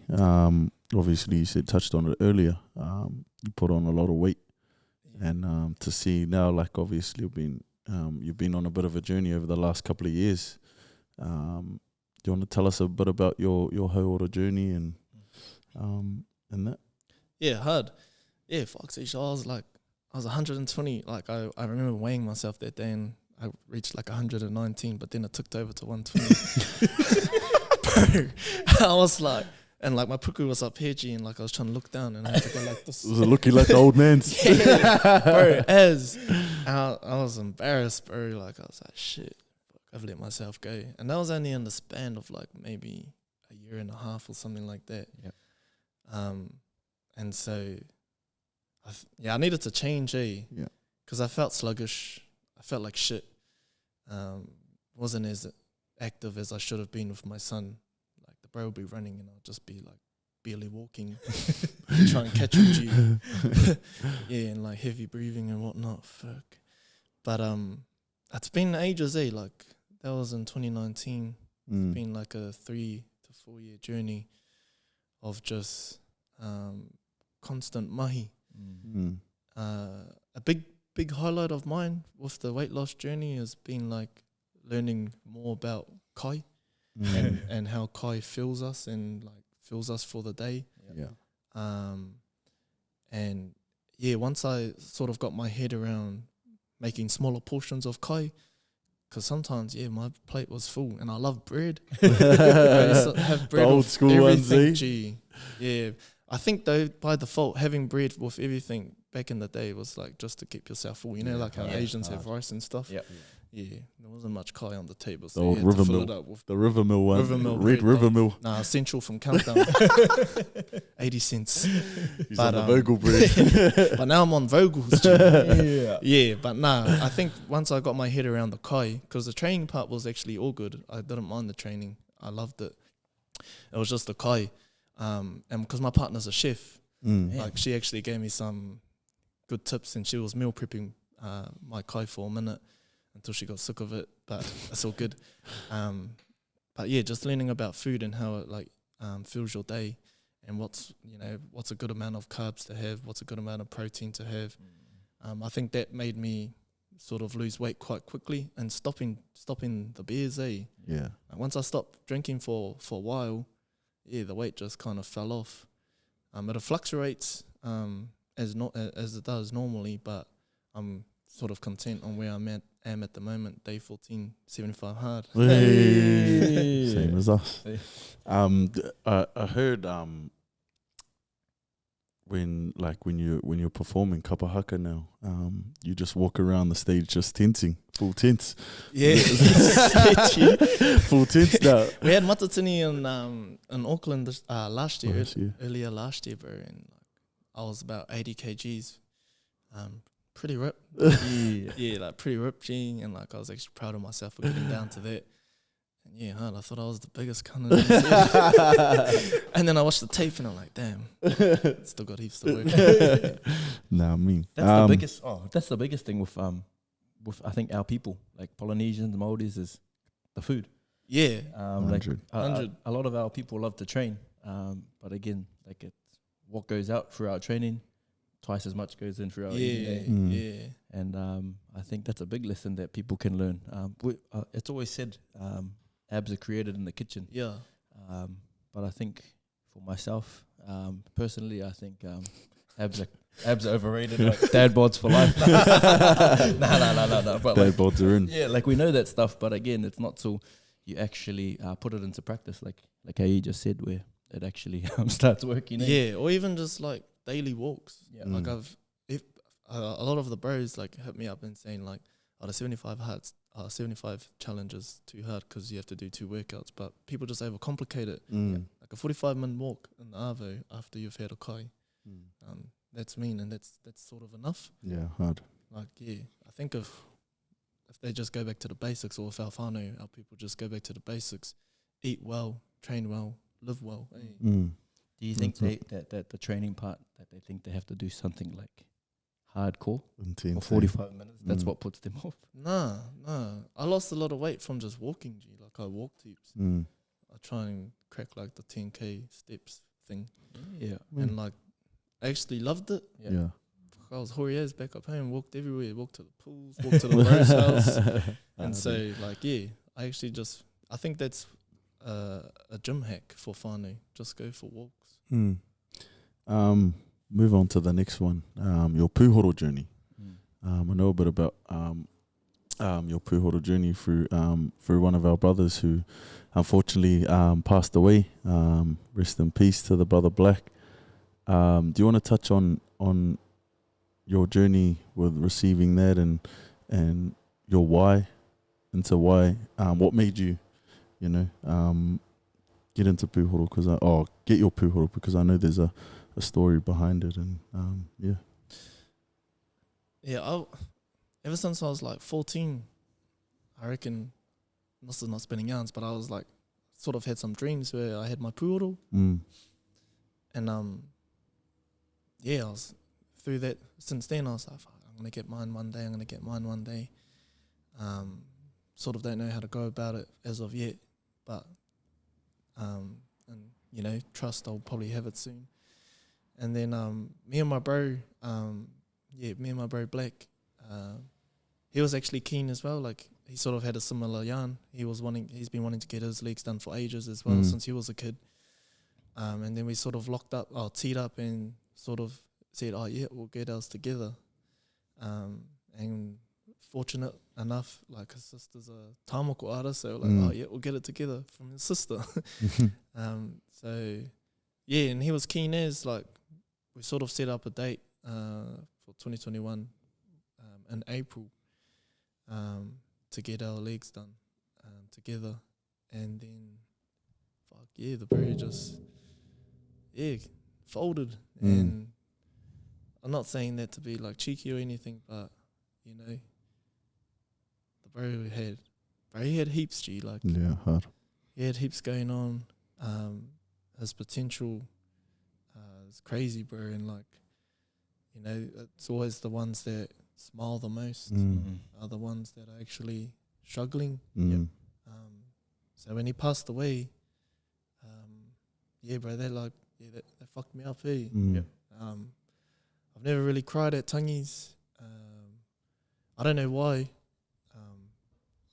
Speaker 4: Obviously, you touched on it earlier. You put on a lot of weight, and to see now, like obviously, you've been on a bit of a journey over the last couple of years. Do you want to tell us a bit about your haora journey and that?
Speaker 5: Yeah, hard. Yeah, fuck, I was 120. Like I remember weighing myself that day, and I reached like 119, but then it ticked over to 120. Bro, I was like, and like my puku was up here, and like I was trying to look down, and I had to go like this.
Speaker 4: Was it looking like the old man's?
Speaker 5: Bro, I was embarrassed, bro. Like I was like, shit, fuck, I've let myself go, and that was only in the span of like maybe a year and a half or something like that.
Speaker 1: Yep.
Speaker 5: And so, I needed to change,
Speaker 4: Yeah.
Speaker 5: because I felt sluggish. I felt like shit. Wasn't as active as I should have been with my son. Like the bro would be running and I'll just be like barely walking, try and catch him. Yeah, and like heavy breathing and whatnot. Fuck. But it's been ages, Like that was in 2019. It's been like a 3 to 4 year journey of just constant mahi. A big highlight of mine with the weight loss journey has been like learning more about kai and how kai fills us and like fills us for the day. And once I sort of got my head around making smaller portions of kai, because sometimes my plate was full and I love bread. I used to have bread
Speaker 4: the old
Speaker 5: with
Speaker 4: school
Speaker 5: everything.
Speaker 4: ones,
Speaker 5: Yeah, I think though by default having bread with everything back in the day was like just to keep yourself full. You know, like how Asians have rice and stuff. Yeah, there wasn't much kai on the table, so
Speaker 4: the old
Speaker 5: you had to fill
Speaker 4: Rivermill,
Speaker 5: it up with
Speaker 4: the Rivermill one,
Speaker 5: Rivermill
Speaker 4: red
Speaker 5: bread,
Speaker 4: Rivermill.
Speaker 5: Nah, Central from Countdown, 80 cents.
Speaker 4: He's
Speaker 5: But,
Speaker 4: on the Vogel bread.
Speaker 5: But now I'm on Vogels. Yeah, but I think once I got my head around the kai, because the training part was actually all good. I didn't mind the training. I loved it. It was just the kai. And because my partner's a chef, like she actually gave me some good tips, and she was meal prepping my kai for a minute until she got sick of it, but it's all good. But just learning about food and how it like fills your day, and what's a good amount of carbs to have, what's a good amount of protein to have. I think that made me sort of lose weight quite quickly, and stopping the beers.
Speaker 4: Yeah.
Speaker 5: Like once I stopped drinking for a while, the weight just kind of fell off. It fluctuates as it does normally, but I'm sort of content on where am at the moment. Day 14, 75 hard.
Speaker 4: Same as us. I heard when you're performing kapahaka now, you just walk around the stage just tensing, full tense.
Speaker 5: Yeah,
Speaker 4: full tense now.
Speaker 5: We had matatini in Auckland last year,
Speaker 4: earlier
Speaker 5: last year, bro, and I was about 80 kgs. Pretty ripped. Like pretty ripped, and like I was actually proud of myself for getting down to that. And I thought I was the biggest cunt. And then I watched the tape and I'm like, damn, still got heaps to work.
Speaker 4: Nah, I mean
Speaker 1: that's the biggest. That's the biggest thing with I think our people, like Polynesians, Maoris, is the food.
Speaker 5: Yeah,
Speaker 4: 100.
Speaker 1: A lot of our people love to train, but again, like it's what goes out through our training, twice as much goes in through our eating.
Speaker 5: Yeah.
Speaker 1: And I think that's a big lesson that people can learn. It's always said abs are created in the kitchen.
Speaker 5: Yeah.
Speaker 1: But I think for myself, personally, I think abs are overrated. Like dad bods for life. No. But
Speaker 4: Dad bods are in.
Speaker 1: Yeah, like we know that stuff, but again, it's not till you actually put it into practice, like how you just said, where it actually starts working.
Speaker 5: Yeah, or even just like daily walks.
Speaker 1: Yeah.
Speaker 5: Like a lot of the bros like hit me up and saying like, oh, the 75 challenges too hard because you have to do 2 workouts, but people just overcomplicate it. Like a 45-minute walk in the arvo after you've had a kai. That's mean, and that's sort of enough.
Speaker 4: Yeah, hard.
Speaker 5: Like, yeah, I think if they just go back to the basics, or if our whānau, our people just go back to the basics, eat well, train well, live well.
Speaker 1: Do you think that the training part, that they think they have to do something like hardcore
Speaker 4: Intense,
Speaker 1: for 45 minutes, that's what puts them off?
Speaker 5: Nah. I lost a lot of weight from just walking, G. Like, I walked heaps. I try and crack like the 10K steps thing.
Speaker 1: Yeah.
Speaker 5: And like, I actually loved it.
Speaker 4: Yeah.
Speaker 5: I was hoary as back up home, walked everywhere, walked to the pools, walked to the bro's house. And so, like, yeah, I think that's a gym hack for whānau. Just go for walks.
Speaker 4: Move on to the next one. Your pūhoro journey. I know a bit about your pūhoro journey through one of our brothers who unfortunately passed away. Rest in peace to the brother Black. Do you want to touch on your journey with receiving that and your why, into why, what made you, get into pūhoro? Get your pūhoro, because I know there's a story behind it, and
Speaker 5: ever since I was like 14, I reckon, this is not spinning yarns, but I was like, sort of had some dreams where I had my pūhoro, and I was through that. Since then, I was like, I'm gonna get mine one day. Sort of don't know how to go about it as of yet, but and trust I'll probably have it soon. And then me and my bro Black, he was actually keen as well. Like, he sort of had a similar yarn. He's been wanting to get his legs done for ages as well, since he was a kid. And then we sort of teed up and sort of said, oh yeah, we'll get ours together. And fortunate enough, like, his sister's a tāmoko artist, so like, oh yeah, we'll get it together from his sister. So yeah, and he was keen as, like, we sort of set up a date for 2021 in April to get our legs done together. And then, the berry just, folded. And I'm not saying that to be, like, cheeky or anything, but, the bro had heaps, G. Like,
Speaker 4: yeah, hard.
Speaker 5: He had heaps going on. His potential is crazy, bro. And, like, it's always the ones that smile the most are the ones that are actually struggling. So when he passed away, bro, they fucked me up, hey. I've never really cried at tangies. I don't know why.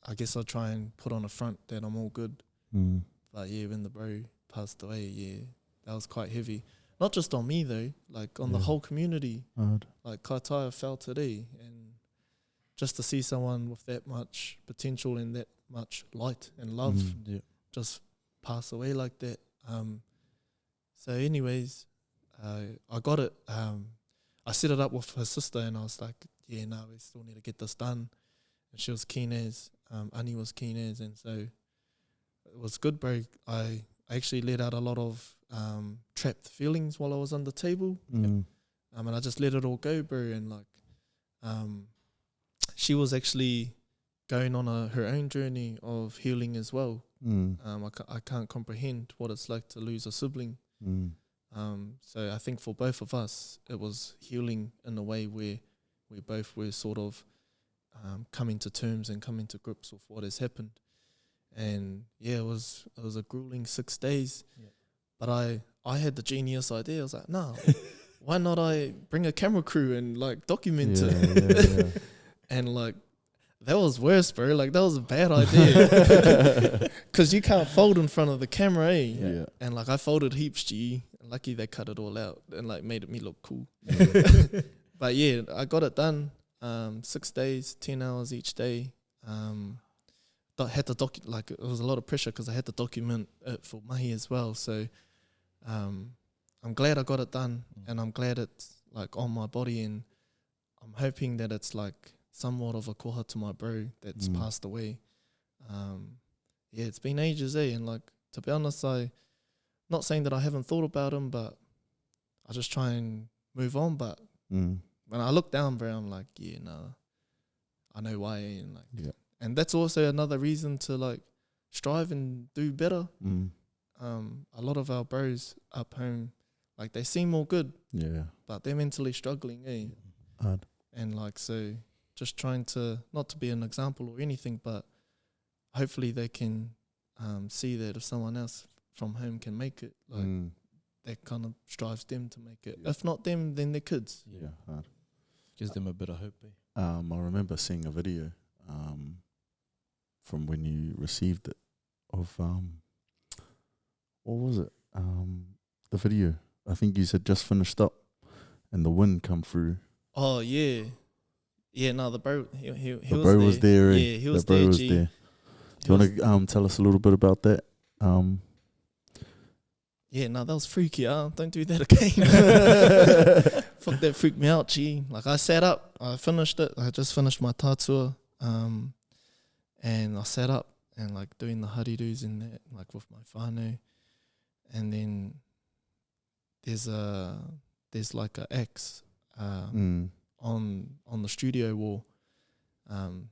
Speaker 5: I guess I'll try and put on a front that I'm all good. But when the bro passed away, that was quite heavy. Not just on me though, like on the whole community. Like Kaitaia fell today, and just to see someone with that much potential and that much light and love just pass away like that. So anyways, I got it. I set it up with her sister, and I was like, we still need to get this done. And she was keen as, Ani was keen as, and so it was good, bro. I actually let out a lot of trapped feelings while I was on the table. And I just let it all go, bro. And like, she was actually going on her own journey of healing as well. I can't comprehend what it's like to lose a sibling. So I think for both of us, it was healing in a way where we both were sort of coming to terms and coming to grips with what has happened. And it was a grueling 6 days. But I had the genius idea. I was like, no, why not I bring a camera crew and like document it? And like, that was worse, bro. Like, that was a bad idea. Because you can't fold in front of the camera, eh? And like, I folded heaps, G. Lucky they cut it all out and like made me look cool. But I got it done. 6 days, 10 hours each day. had to like it was a lot of pressure because I had to document it for mahi as well. So I'm glad I got it done, and I'm glad it's like on my body, and I'm hoping that it's like somewhat of a koha to my bro that's passed away. Yeah, it's been ages, and like, to be honest, not saying that I haven't thought about him, but I just try and move on. But when I look down, bro, I'm like, yeah, no, I know why, and like, and that's also another reason to like strive and do better. A lot of our bros up home, like, they seem all good, but they're mentally struggling,
Speaker 4: Hard.
Speaker 5: And like, so just trying to, not to be an example or anything, but hopefully they can see that if someone else from home can make it, like that kind of strives them to make it. If not them, then their kids.
Speaker 4: Hard.
Speaker 1: Gives them a bit of hope.
Speaker 4: I remember seeing a video from when you received it of what was it? The video. I think you said just finished up, and the wind come through.
Speaker 5: Oh yeah, no, the bro, he
Speaker 4: The
Speaker 5: was
Speaker 4: bro
Speaker 5: there.
Speaker 4: was there.
Speaker 5: Yeah, he was
Speaker 4: the bro
Speaker 5: there.
Speaker 4: was
Speaker 5: G.
Speaker 4: there. Do you want to tell us a little bit about that?
Speaker 5: Yeah, no, that was freaky. Don't do that again. Fuck, that freaked me out, G. Like, I sat up, I finished it. I just finished my tatua, and I sat up and like doing the haridos in that, like with my whānau, and then there's like a X on the studio wall, and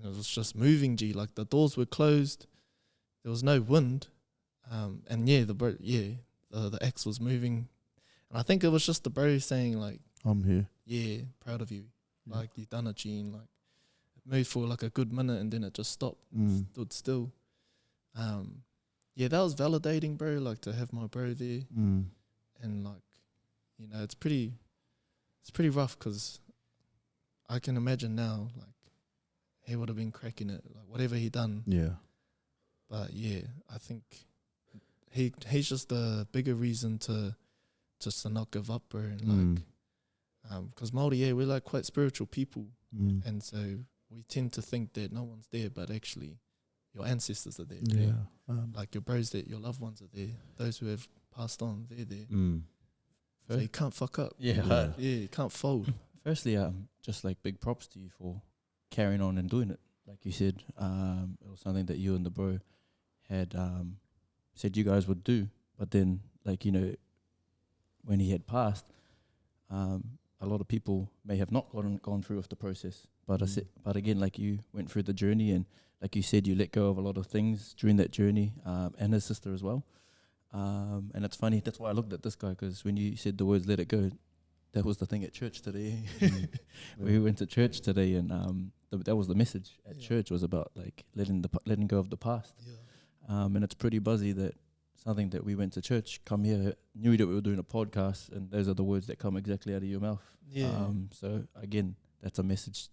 Speaker 5: it was just moving. G, like the doors were closed, there was no wind. And the X was moving, and I think it was just the bro saying like,
Speaker 4: I'm here.
Speaker 5: Yeah, proud of you. Like, you've done it, Gene. Like, it moved for like a good minute, and then it just stopped, stood still. Yeah, that was validating, bro. Like, to have my bro there, and like, you know, it's pretty rough, because I can imagine now, like, he would have been cracking it, like whatever he done.
Speaker 4: Yeah.
Speaker 5: But yeah, I think he's just a bigger reason to not give up, bro. And like, because Māori, we're like quite spiritual people, and so we tend to think that no one's there, but actually your ancestors are there.
Speaker 4: Yeah.
Speaker 5: Like your bros, that your loved ones are there. Those who have passed on, they're there. So you can't fuck up.
Speaker 1: Yeah.
Speaker 5: You can't fold.
Speaker 1: Firstly, just like big props to you for carrying on and doing it. Like you said, it was something that you and the bro had said you guys would do, but then, like, you know, when he had passed, a lot of people may have not gone through with the process. But but again, like, you went through the journey, and like you said, you let go of a lot of things during that journey, and his sister as well. And it's funny, that's why I looked at this guy, because when you said the words "let it go," that was the thing at church today. We went to church today, and that was the message at church, was about like letting go of the past. And it's pretty buzzy that something that we went to church, come here, knew that we were doing a podcast, and those are the words that come exactly out of your mouth. So again, that's a message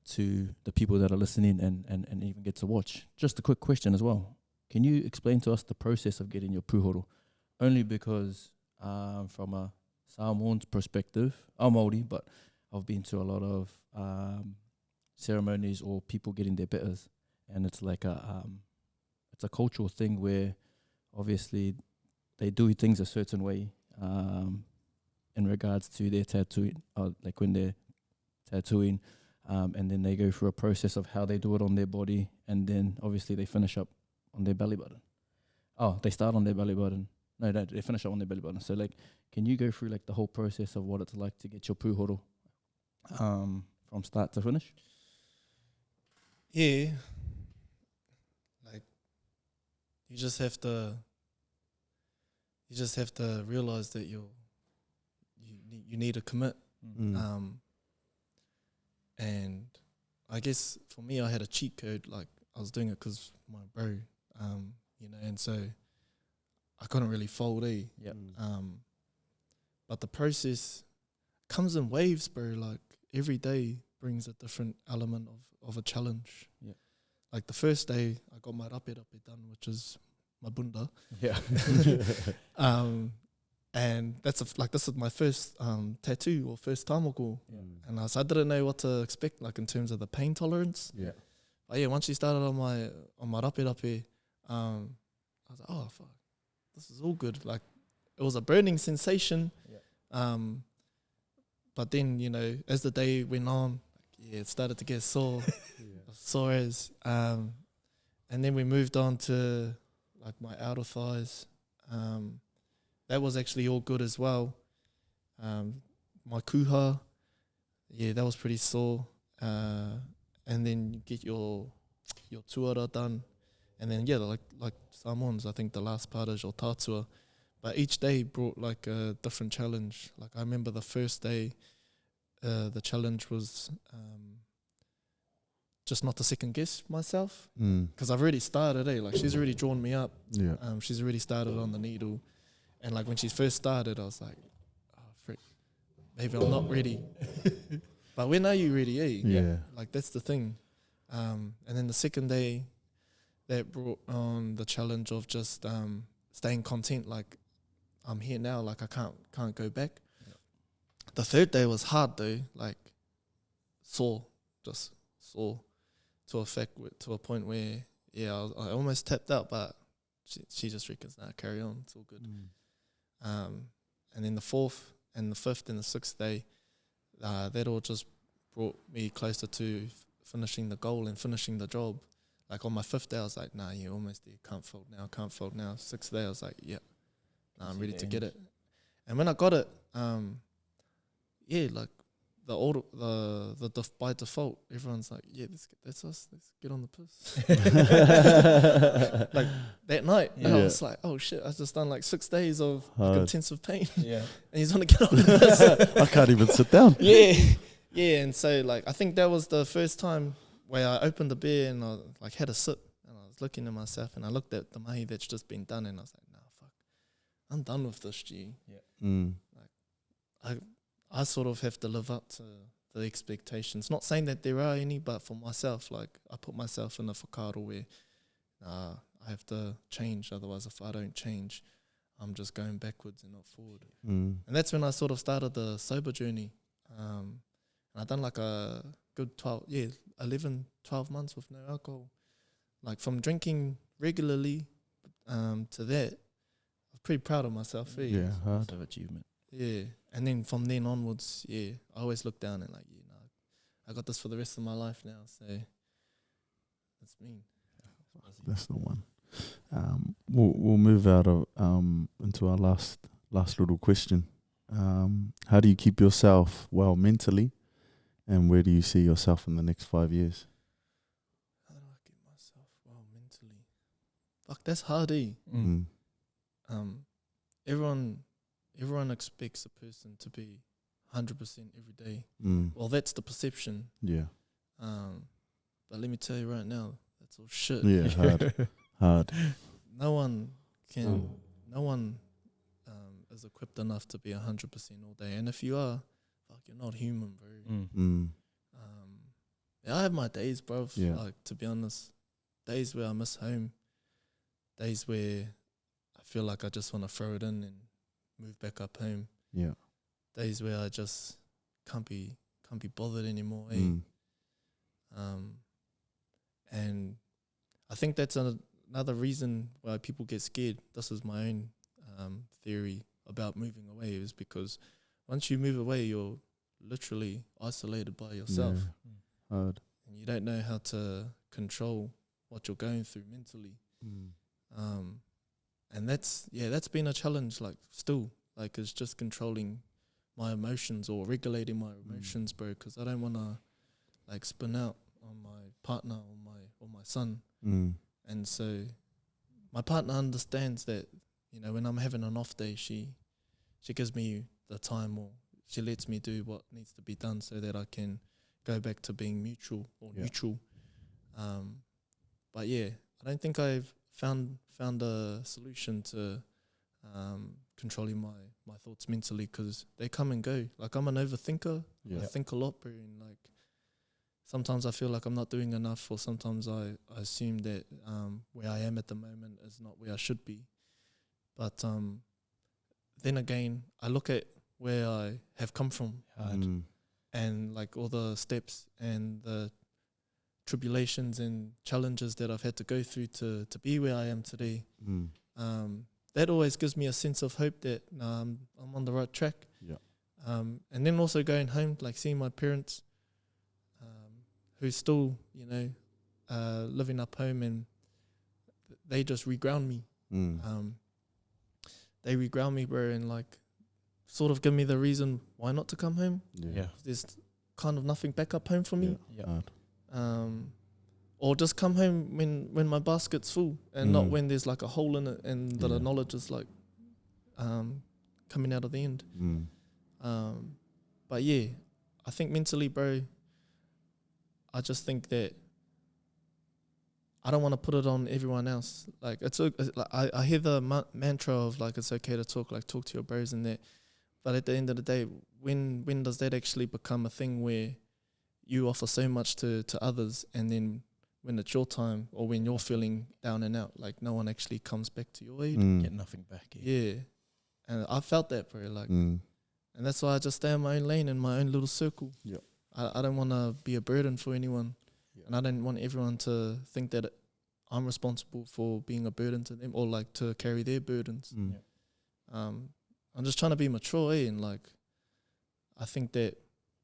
Speaker 1: to the people that are listening and even get to watch. Just a quick question as well. Can you explain to us the process of getting your puhoro? Only because from a Samoan's perspective, I'm Māori, but I've been to a lot of ceremonies or people getting their betters, and it's like it's a cultural thing where obviously they do things a certain way in regards to their tattooing, like when they're tattooing, and then they go through a process of how they do it on their body, and then obviously they finish up on their belly button. Oh, they start on their belly button. No, they finish up on their belly button. So, like, can you go through like the whole process of what it's like to get your puhoro from start to finish?
Speaker 5: Yeah. Like, you just have to realize that you need to commit. And I guess for me, I had a cheat code. Like, I was doing it because my bro, you know, and so I couldn't really fold, but the process comes in waves, bro. Like, every day brings a different element of a challenge. Like, the first day, I got my rape done, which is my bunda. And that's this is my first tattoo, or first tamoko. And I didn't know what to expect, like, in terms of the pain tolerance. But yeah, once she started on my rape, I was like, oh fuck, this is all good. Like, it was a burning sensation. But then, you know, as the day went on, it started to get sore, sore as. And then we moved on to like my outer thighs. That was actually all good as well. My kuha, that was pretty sore. And then you get your tuara done. And then, like Samoans, I think the last part is your tatua. But each day brought like a different challenge. Like I remember the first day, the challenge was just not to second guess myself. Because I've already started, like she's already drawn me up.
Speaker 4: Yeah.
Speaker 5: She's already started on the needle. And like when she first started, I was like, oh, frick, maybe I'm not ready. But when are you ready, eh?
Speaker 4: Yeah.
Speaker 5: Like that's the thing. And then the second day, that brought on the challenge of just staying content. Like I'm here now, like I can't go back. Yep. The third day was hard though, like sore to a point where I almost tapped out, but she just reckons, nah, carry on, it's all good. And then the fourth and the fifth and the sixth day, that all just brought me closer to finishing the goal and finishing the job. Like on my fifth day, I was like, nah, you're almost there, can't fold now. Sixth day, I was like, yeah, nah, I'm ready to get it. And when I got it, like the by default, everyone's like, yeah, that's us, let's get on the piss. Like that night, I was like, oh shit, I just done like 6 days of like, intensive pain. And he's gonna get on the piss.
Speaker 4: I can't even sit down.
Speaker 5: And so like I think that was the first time where I opened the beer and I like had a sip and I was looking at myself and I looked at the mahi that's just been done and I was like, nah, fuck, I'm done with this, G. Like I sort of have to live up to the expectations. Not saying that there are any, but for myself, like I put myself in a whakaaro where I have to change. Otherwise, if I don't change, I'm just going backwards and not forward. And that's when I sort of started the sober journey. And I done like a good 11, 12 months with no alcohol. Like from drinking regularly to that, I'm pretty proud of myself.
Speaker 4: Yeah, hard
Speaker 1: achievement.
Speaker 5: Yeah, and then from then onwards, I always look down and like, I got this for the rest of my life now, so that's me.
Speaker 4: That's the one. We'll move out of into our last little question. How do you keep yourself well mentally, and where do you see yourself in the next 5 years?
Speaker 5: How do I keep myself well mentally? Fuck, that's hard, Everyone expects a person to be 100% every day. Well, that's the perception. Yeah. But let me tell you right now, that's all shit.
Speaker 4: Yeah, hard.
Speaker 5: No one is equipped enough to be 100% all day. And if you are, fuck, you're not human, bro. I have my days, bro. Like, to be honest, days where I miss home, days where I feel like I just want to throw it in and move back up home. Yeah. Days where I just can't be bothered anymore. And I think that's another reason why people get scared. This is my own theory about moving away, is because once you move away, you're literally isolated by yourself.
Speaker 4: Yeah. Hard.
Speaker 5: And you don't know how to control what you're going through mentally. And that's been a challenge, like, still. Like, it's just controlling my emotions or regulating my emotions, bro, because I don't want to, like, spin out on my partner or my son. And so my partner understands that, when I'm having an off day, she gives me the time, or she lets me do what needs to be done so that I can go back to being neutral. But yeah, I don't think I've found a solution to controlling my thoughts mentally, because they come and go. Like, I'm an overthinker. I think a lot, bro, and like sometimes I feel like I'm not doing enough, or sometimes I assume that where I am at the moment is not where I should be. But then again, I look at where I have come from, and like all the steps and the tribulations and challenges that I've had to go through to be where I am today. That always gives me a sense of hope that I'm on the right track.
Speaker 4: Yeah.
Speaker 5: And then also going home, like seeing my parents, who still, you know, living up home, and they just reground me. They reground me, bro, and like sort of give me the reason why not to come home.
Speaker 1: Yeah.
Speaker 5: There's kind of nothing back up home for me.
Speaker 1: Yeah.
Speaker 5: Or just come home when my basket's full, and not when there's like a hole in it and the knowledge is like coming out of the end. But yeah, I think mentally, bro, I just think that I don't want to put it on everyone else. Like I hear the mantra of like it's okay to talk to your bros and that, but at the end of the day, when does that actually become a thing where you offer so much to others, and then when it's your time or when you're feeling down and out, like no one actually comes back to your aid?
Speaker 1: Get nothing back.
Speaker 5: Yeah. And I felt that, bro. Like, and that's why I just stay in my own lane, in my own little circle.
Speaker 4: Yep.
Speaker 5: I don't want to be a burden for anyone. And I don't want everyone to think that I'm responsible for being a burden to them, or like to carry their burdens. I'm just trying to be mature, and like I think that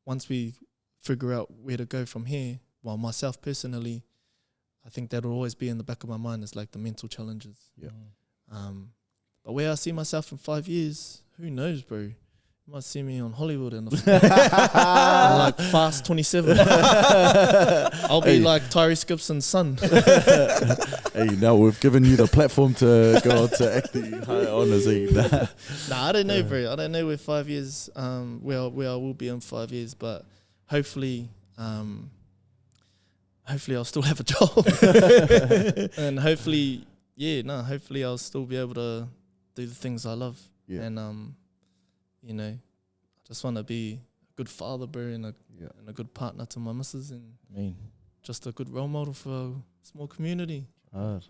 Speaker 5: once we figure out where to go from here, well, myself personally, I think that'll always be in the back of my mind is like the mental challenges. But where I see myself in 5 years, who knows, bro? You might see me on Hollywood and like Fast 27. I'll be like Tyrese Gibson's son.
Speaker 4: Hey, now we've given you the platform to go on to acting high honours.
Speaker 5: Nah, I don't know, bro. I don't know where 5 years, where I will be in 5 years, but hopefully I'll still have a job. And hopefully I'll still be able to do the things I love. And you know, I just want to be a good father, bro, and a good partner to my missus, and just a good role model for a small community.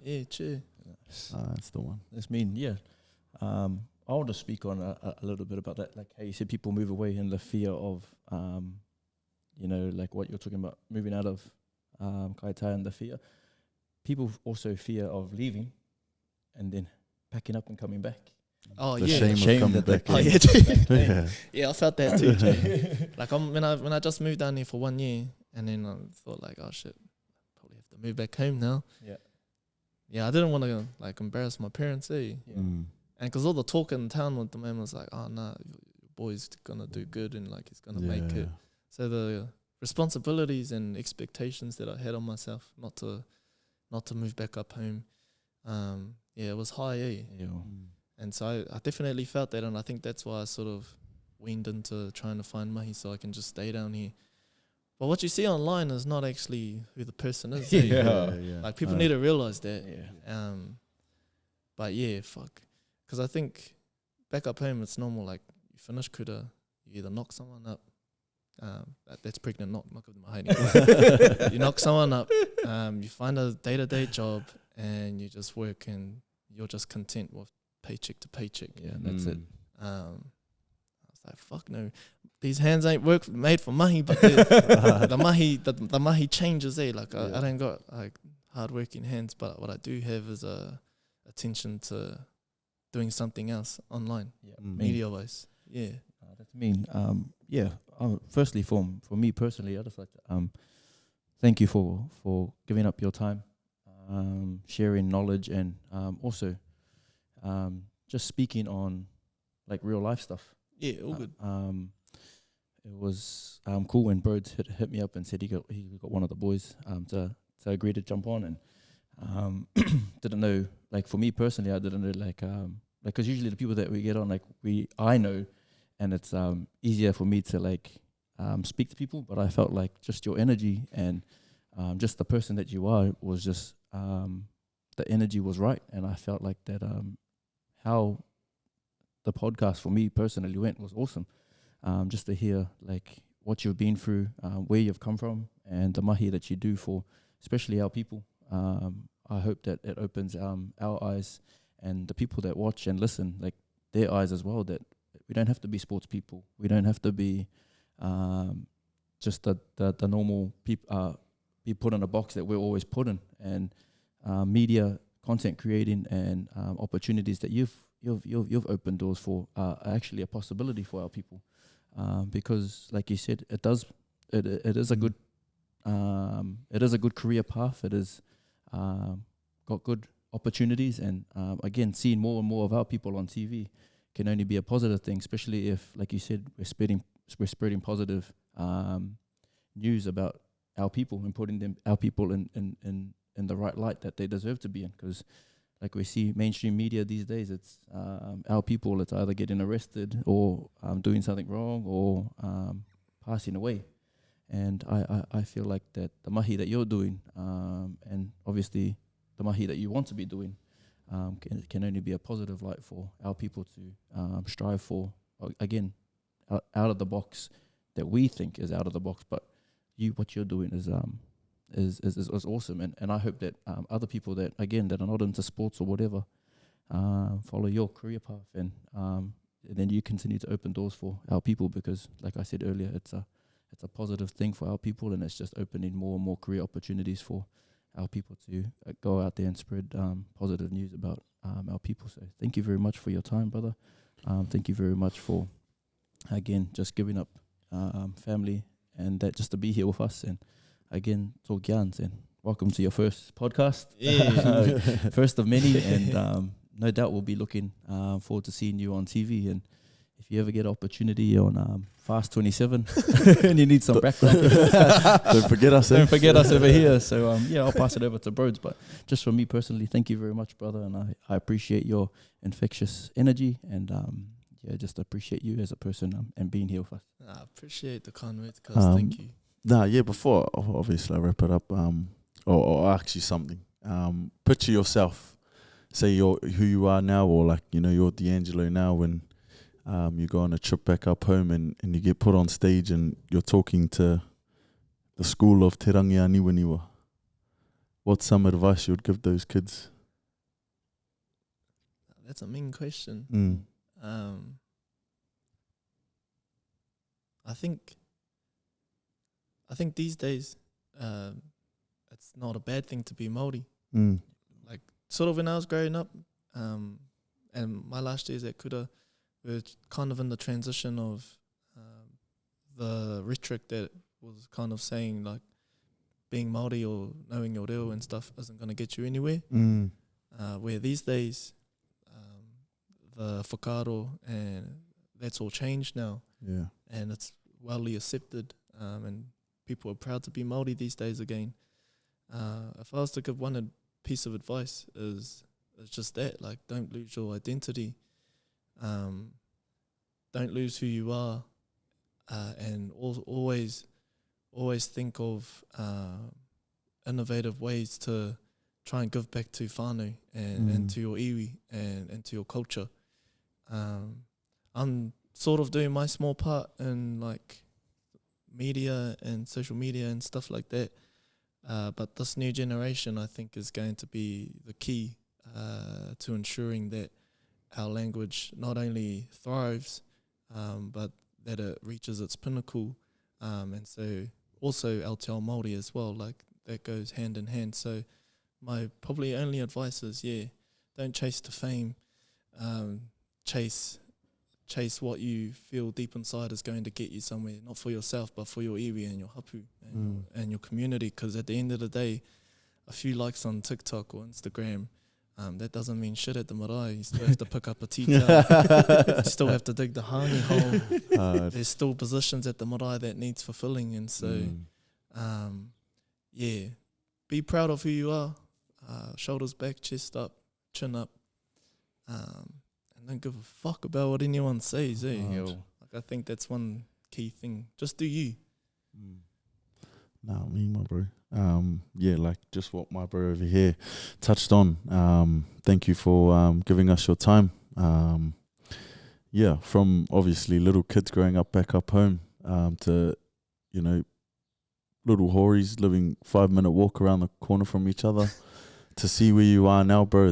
Speaker 5: Yeah, cheer.
Speaker 4: That's the one.
Speaker 1: That's I'll just speak on a little bit about that. Like how you said people move away in the fear of, you know, like what you're talking about, moving out of Kaitaia and the fear. People also fear of leaving and then packing up and coming back.
Speaker 5: Oh
Speaker 4: The
Speaker 5: yeah,
Speaker 4: shame of coming back.
Speaker 5: oh yeah, yeah. I felt that too. Like when I just moved down here for 1 year, and then I thought like, oh shit, probably have to move back home now. Yeah. I didn't want to like embarrass my parents, And because all the talk in town with the man was like, oh nah, your boy's gonna do good and like he's gonna make it. So the responsibilities and expectations that I had on myself not to move back up home, it was high, And so I definitely felt that, and I think that's why I sort of weaned into trying to find mahi so I can just stay down here. But what you see online is not actually who the person is. Like people need to realize that. But yeah, fuck. Because I think back up home it's normal. Like you finish kuta, you either knock someone up. That's pregnant, not with my honey. You knock someone up. You find a day-to-day job, and you just work, and you're just content with paycheck to paycheck.
Speaker 1: Yeah, that's it.
Speaker 5: I was like, fuck no, these hands ain't made for mahi, but the mahi changes there. Like I don't got like hard working hands, but what I do have is a attention to doing something else online, media wise.
Speaker 1: That's mean. Firstly, for me personally, I just like to thank you for giving up your time, sharing knowledge, and also just speaking on like real life stuff.
Speaker 5: Yeah, all good.
Speaker 1: It was cool when Birds hit me up and said he got one of the boys to agree to jump on, and didn't know, like for me personally, I didn't know like because usually the people that we get on, like I know, and it's easier for me to like speak to people, but I felt like just your energy and just the person that you are was just the energy was right, and I felt like that how the podcast for me personally went was awesome. Just to hear like what you've been through, where you've come from, and the mahi that you do for especially our people. I hope that it opens our eyes and the people that watch and listen, like their eyes as well, that we don't have to be sports people. We don't have to be just the normal people, be put in a box that we're always put in. And media, content creating, and opportunities that you've opened doors for are actually a possibility for our people, because, like you said, it is a good career path. It is got good opportunities, and again, seeing more and more of our people on TV can only be a positive thing, especially if, like you said, we're spreading positive news about our people and putting our people in the right light that they deserve to be in. Because, like we see mainstream media these days, it's our people. It's either getting arrested or doing something wrong or passing away. And I feel like that the mahi that you're doing, and obviously the mahi that you want to be doing, can only be a positive light for our people to strive for, again, out of the box that we think is out of the box. But what you're doing is awesome, and I hope that other people that, again, that are not into sports or whatever, follow your career path, and then you continue to open doors for our people, because, like I said earlier, it's a positive thing for our people, and it's just opening more and more career opportunities for our people to go out there and spread positive news about our people. So thank you very much for your time, brother. Thank you very much for, again, just giving up family and that just to be here with us, and again, talk yarns, and welcome to your first podcast.
Speaker 5: Yeah.
Speaker 1: First of many, and no doubt we'll be looking forward to seeing you on TV. And if you ever get an opportunity on Fast 27 and you need some background,
Speaker 4: Don't forget us.
Speaker 1: don't forget us over here. So I'll pass it over to Broads. But just for me personally, thank you very much, brother, and I appreciate your infectious energy, and just appreciate you as a person and being here with us.
Speaker 5: I appreciate the kind words, cuz. Thank you.
Speaker 4: Before obviously I wrap it up, or ask you something. Picture yourself, say you're who you are now, or like, you're D'Angelo now, when you go on a trip back up home and you get put on stage and you're talking to the school of Te Rangia Niwaniwa. What's some advice you would give those kids?
Speaker 5: That's a mean question. I think these days, it's not a bad thing to be Māori. Like, sort of when I was growing up, and my last years at Kura, we were kind of in the transition of the rhetoric that was kind of saying, like, being Māori or knowing your reo and stuff isn't going to get you anywhere. Where these days, the whakaaro, and that's all changed now. Yeah. And it's widely accepted, and people are proud to be Māori these days again. If I was to give one piece of advice, it's just that, like, don't lose your identity. Don't lose who you are, and always think of innovative ways to try and give back to whānau and to your iwi and to your culture. I'm sort of doing my small part in, like, media and social media and stuff like that, but this new generation, I think, is going to be the key to ensuring that our language not only thrives, but that it reaches its pinnacle, and so also Aotearoa Māori as well, like, that goes hand in hand. So my probably only advice is, don't chase to fame, chase what you feel deep inside is going to get you somewhere, not for yourself, but for your iwi and your hapu and your community, because at the end of the day, a few likes on TikTok or Instagram, that doesn't mean shit at the marae. You still have to pick up a tita. You still have to dig the hāngi hole. There's still positions at the marae that needs fulfilling, and so, be proud of who you are. Shoulders back, chest up, chin up, and don't give a fuck about what anyone says. Like, I think that's one key thing. Just do you.
Speaker 4: Nah, me, my bro. Like just what my bro over here touched on. Thank you for giving us your time. From obviously little kids growing up back up home, to, little hories living 5-minute walk around the corner from each other, to see where you are now, bro.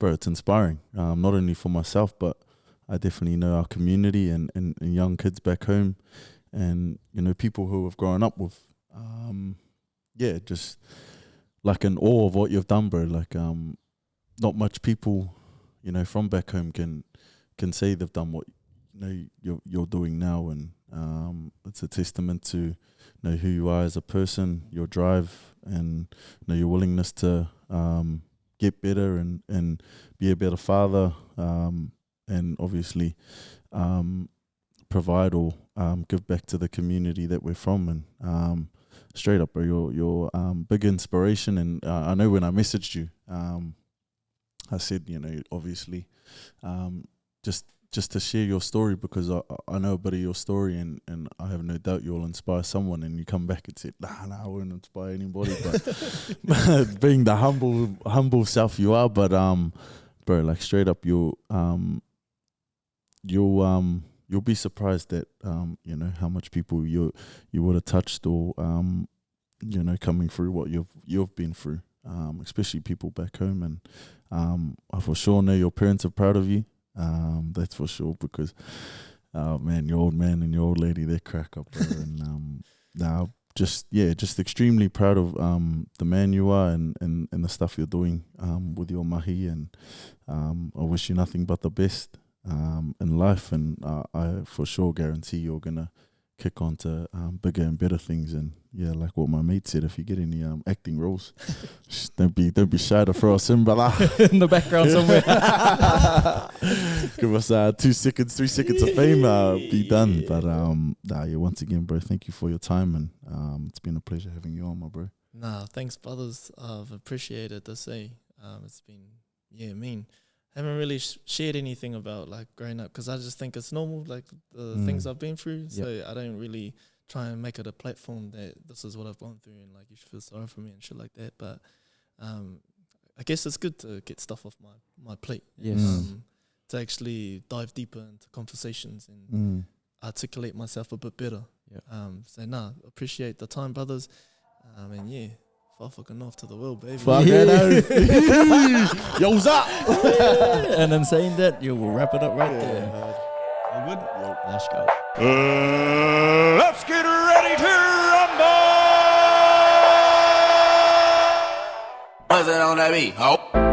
Speaker 4: It's inspiring. Not only for myself, but I definitely know our community and young kids back home, and people who have grown up with yeah, just like in awe of what you've done, bro. Like, not much people, you know, from back home can say they've done what, you know, you're doing now, and it's a testament to, you know, who you are as a person, your drive, and, you know, your willingness to get better and be a better father, and obviously provide or give back to the community that we're from. And straight up, bro, you're big inspiration. And I know when I messaged you, I said, you know, obviously, just to share your story, because I know a bit of your story, and I have no doubt you'll inspire someone. And you come back and said, nah, I won't inspire anybody, but being the humble self you are. But bro, like straight up, you'll be surprised that you know, how much people you would have touched, or you know, coming through what you've been through, especially people back home. And I for sure know your parents are proud of you. That's for sure, because man, your old man and your old lady, they crack up, bro. And now just extremely proud of the man you are, and the stuff you're doing with your mahi. And I wish you nothing but the best in life, and I for sure guarantee you're gonna kick on to bigger and better things. And yeah, like what my mate said, if you get any acting roles, don't be shy to throw us in, brother.
Speaker 1: In the background somewhere.
Speaker 4: Give us 2 seconds, 3 seconds of fame, be done. But yeah, once again, bro, thank you for your time, and it's been a pleasure having you on, my bro.
Speaker 5: Nah, thanks, brothers. I've appreciated this. It's been mean. Haven't really shared anything about like growing up, because I just think it's normal, like the things I've been through. So I don't really try and make it a platform that this is what I've gone through, and like you should feel sorry for me and shit like that. But I guess it's good to get stuff off my plate.
Speaker 1: Yes.
Speaker 5: To actually dive deeper into conversations and articulate myself a bit better. So appreciate the time, brothers. And yeah, far fucking off to the world, baby.
Speaker 4: Fuck it. Yo's up.
Speaker 1: And in saying that, you will wrap it up right there. All good? Let's go.
Speaker 2: Let's get ready to rumble!
Speaker 3: Buzz it on that beat, ho.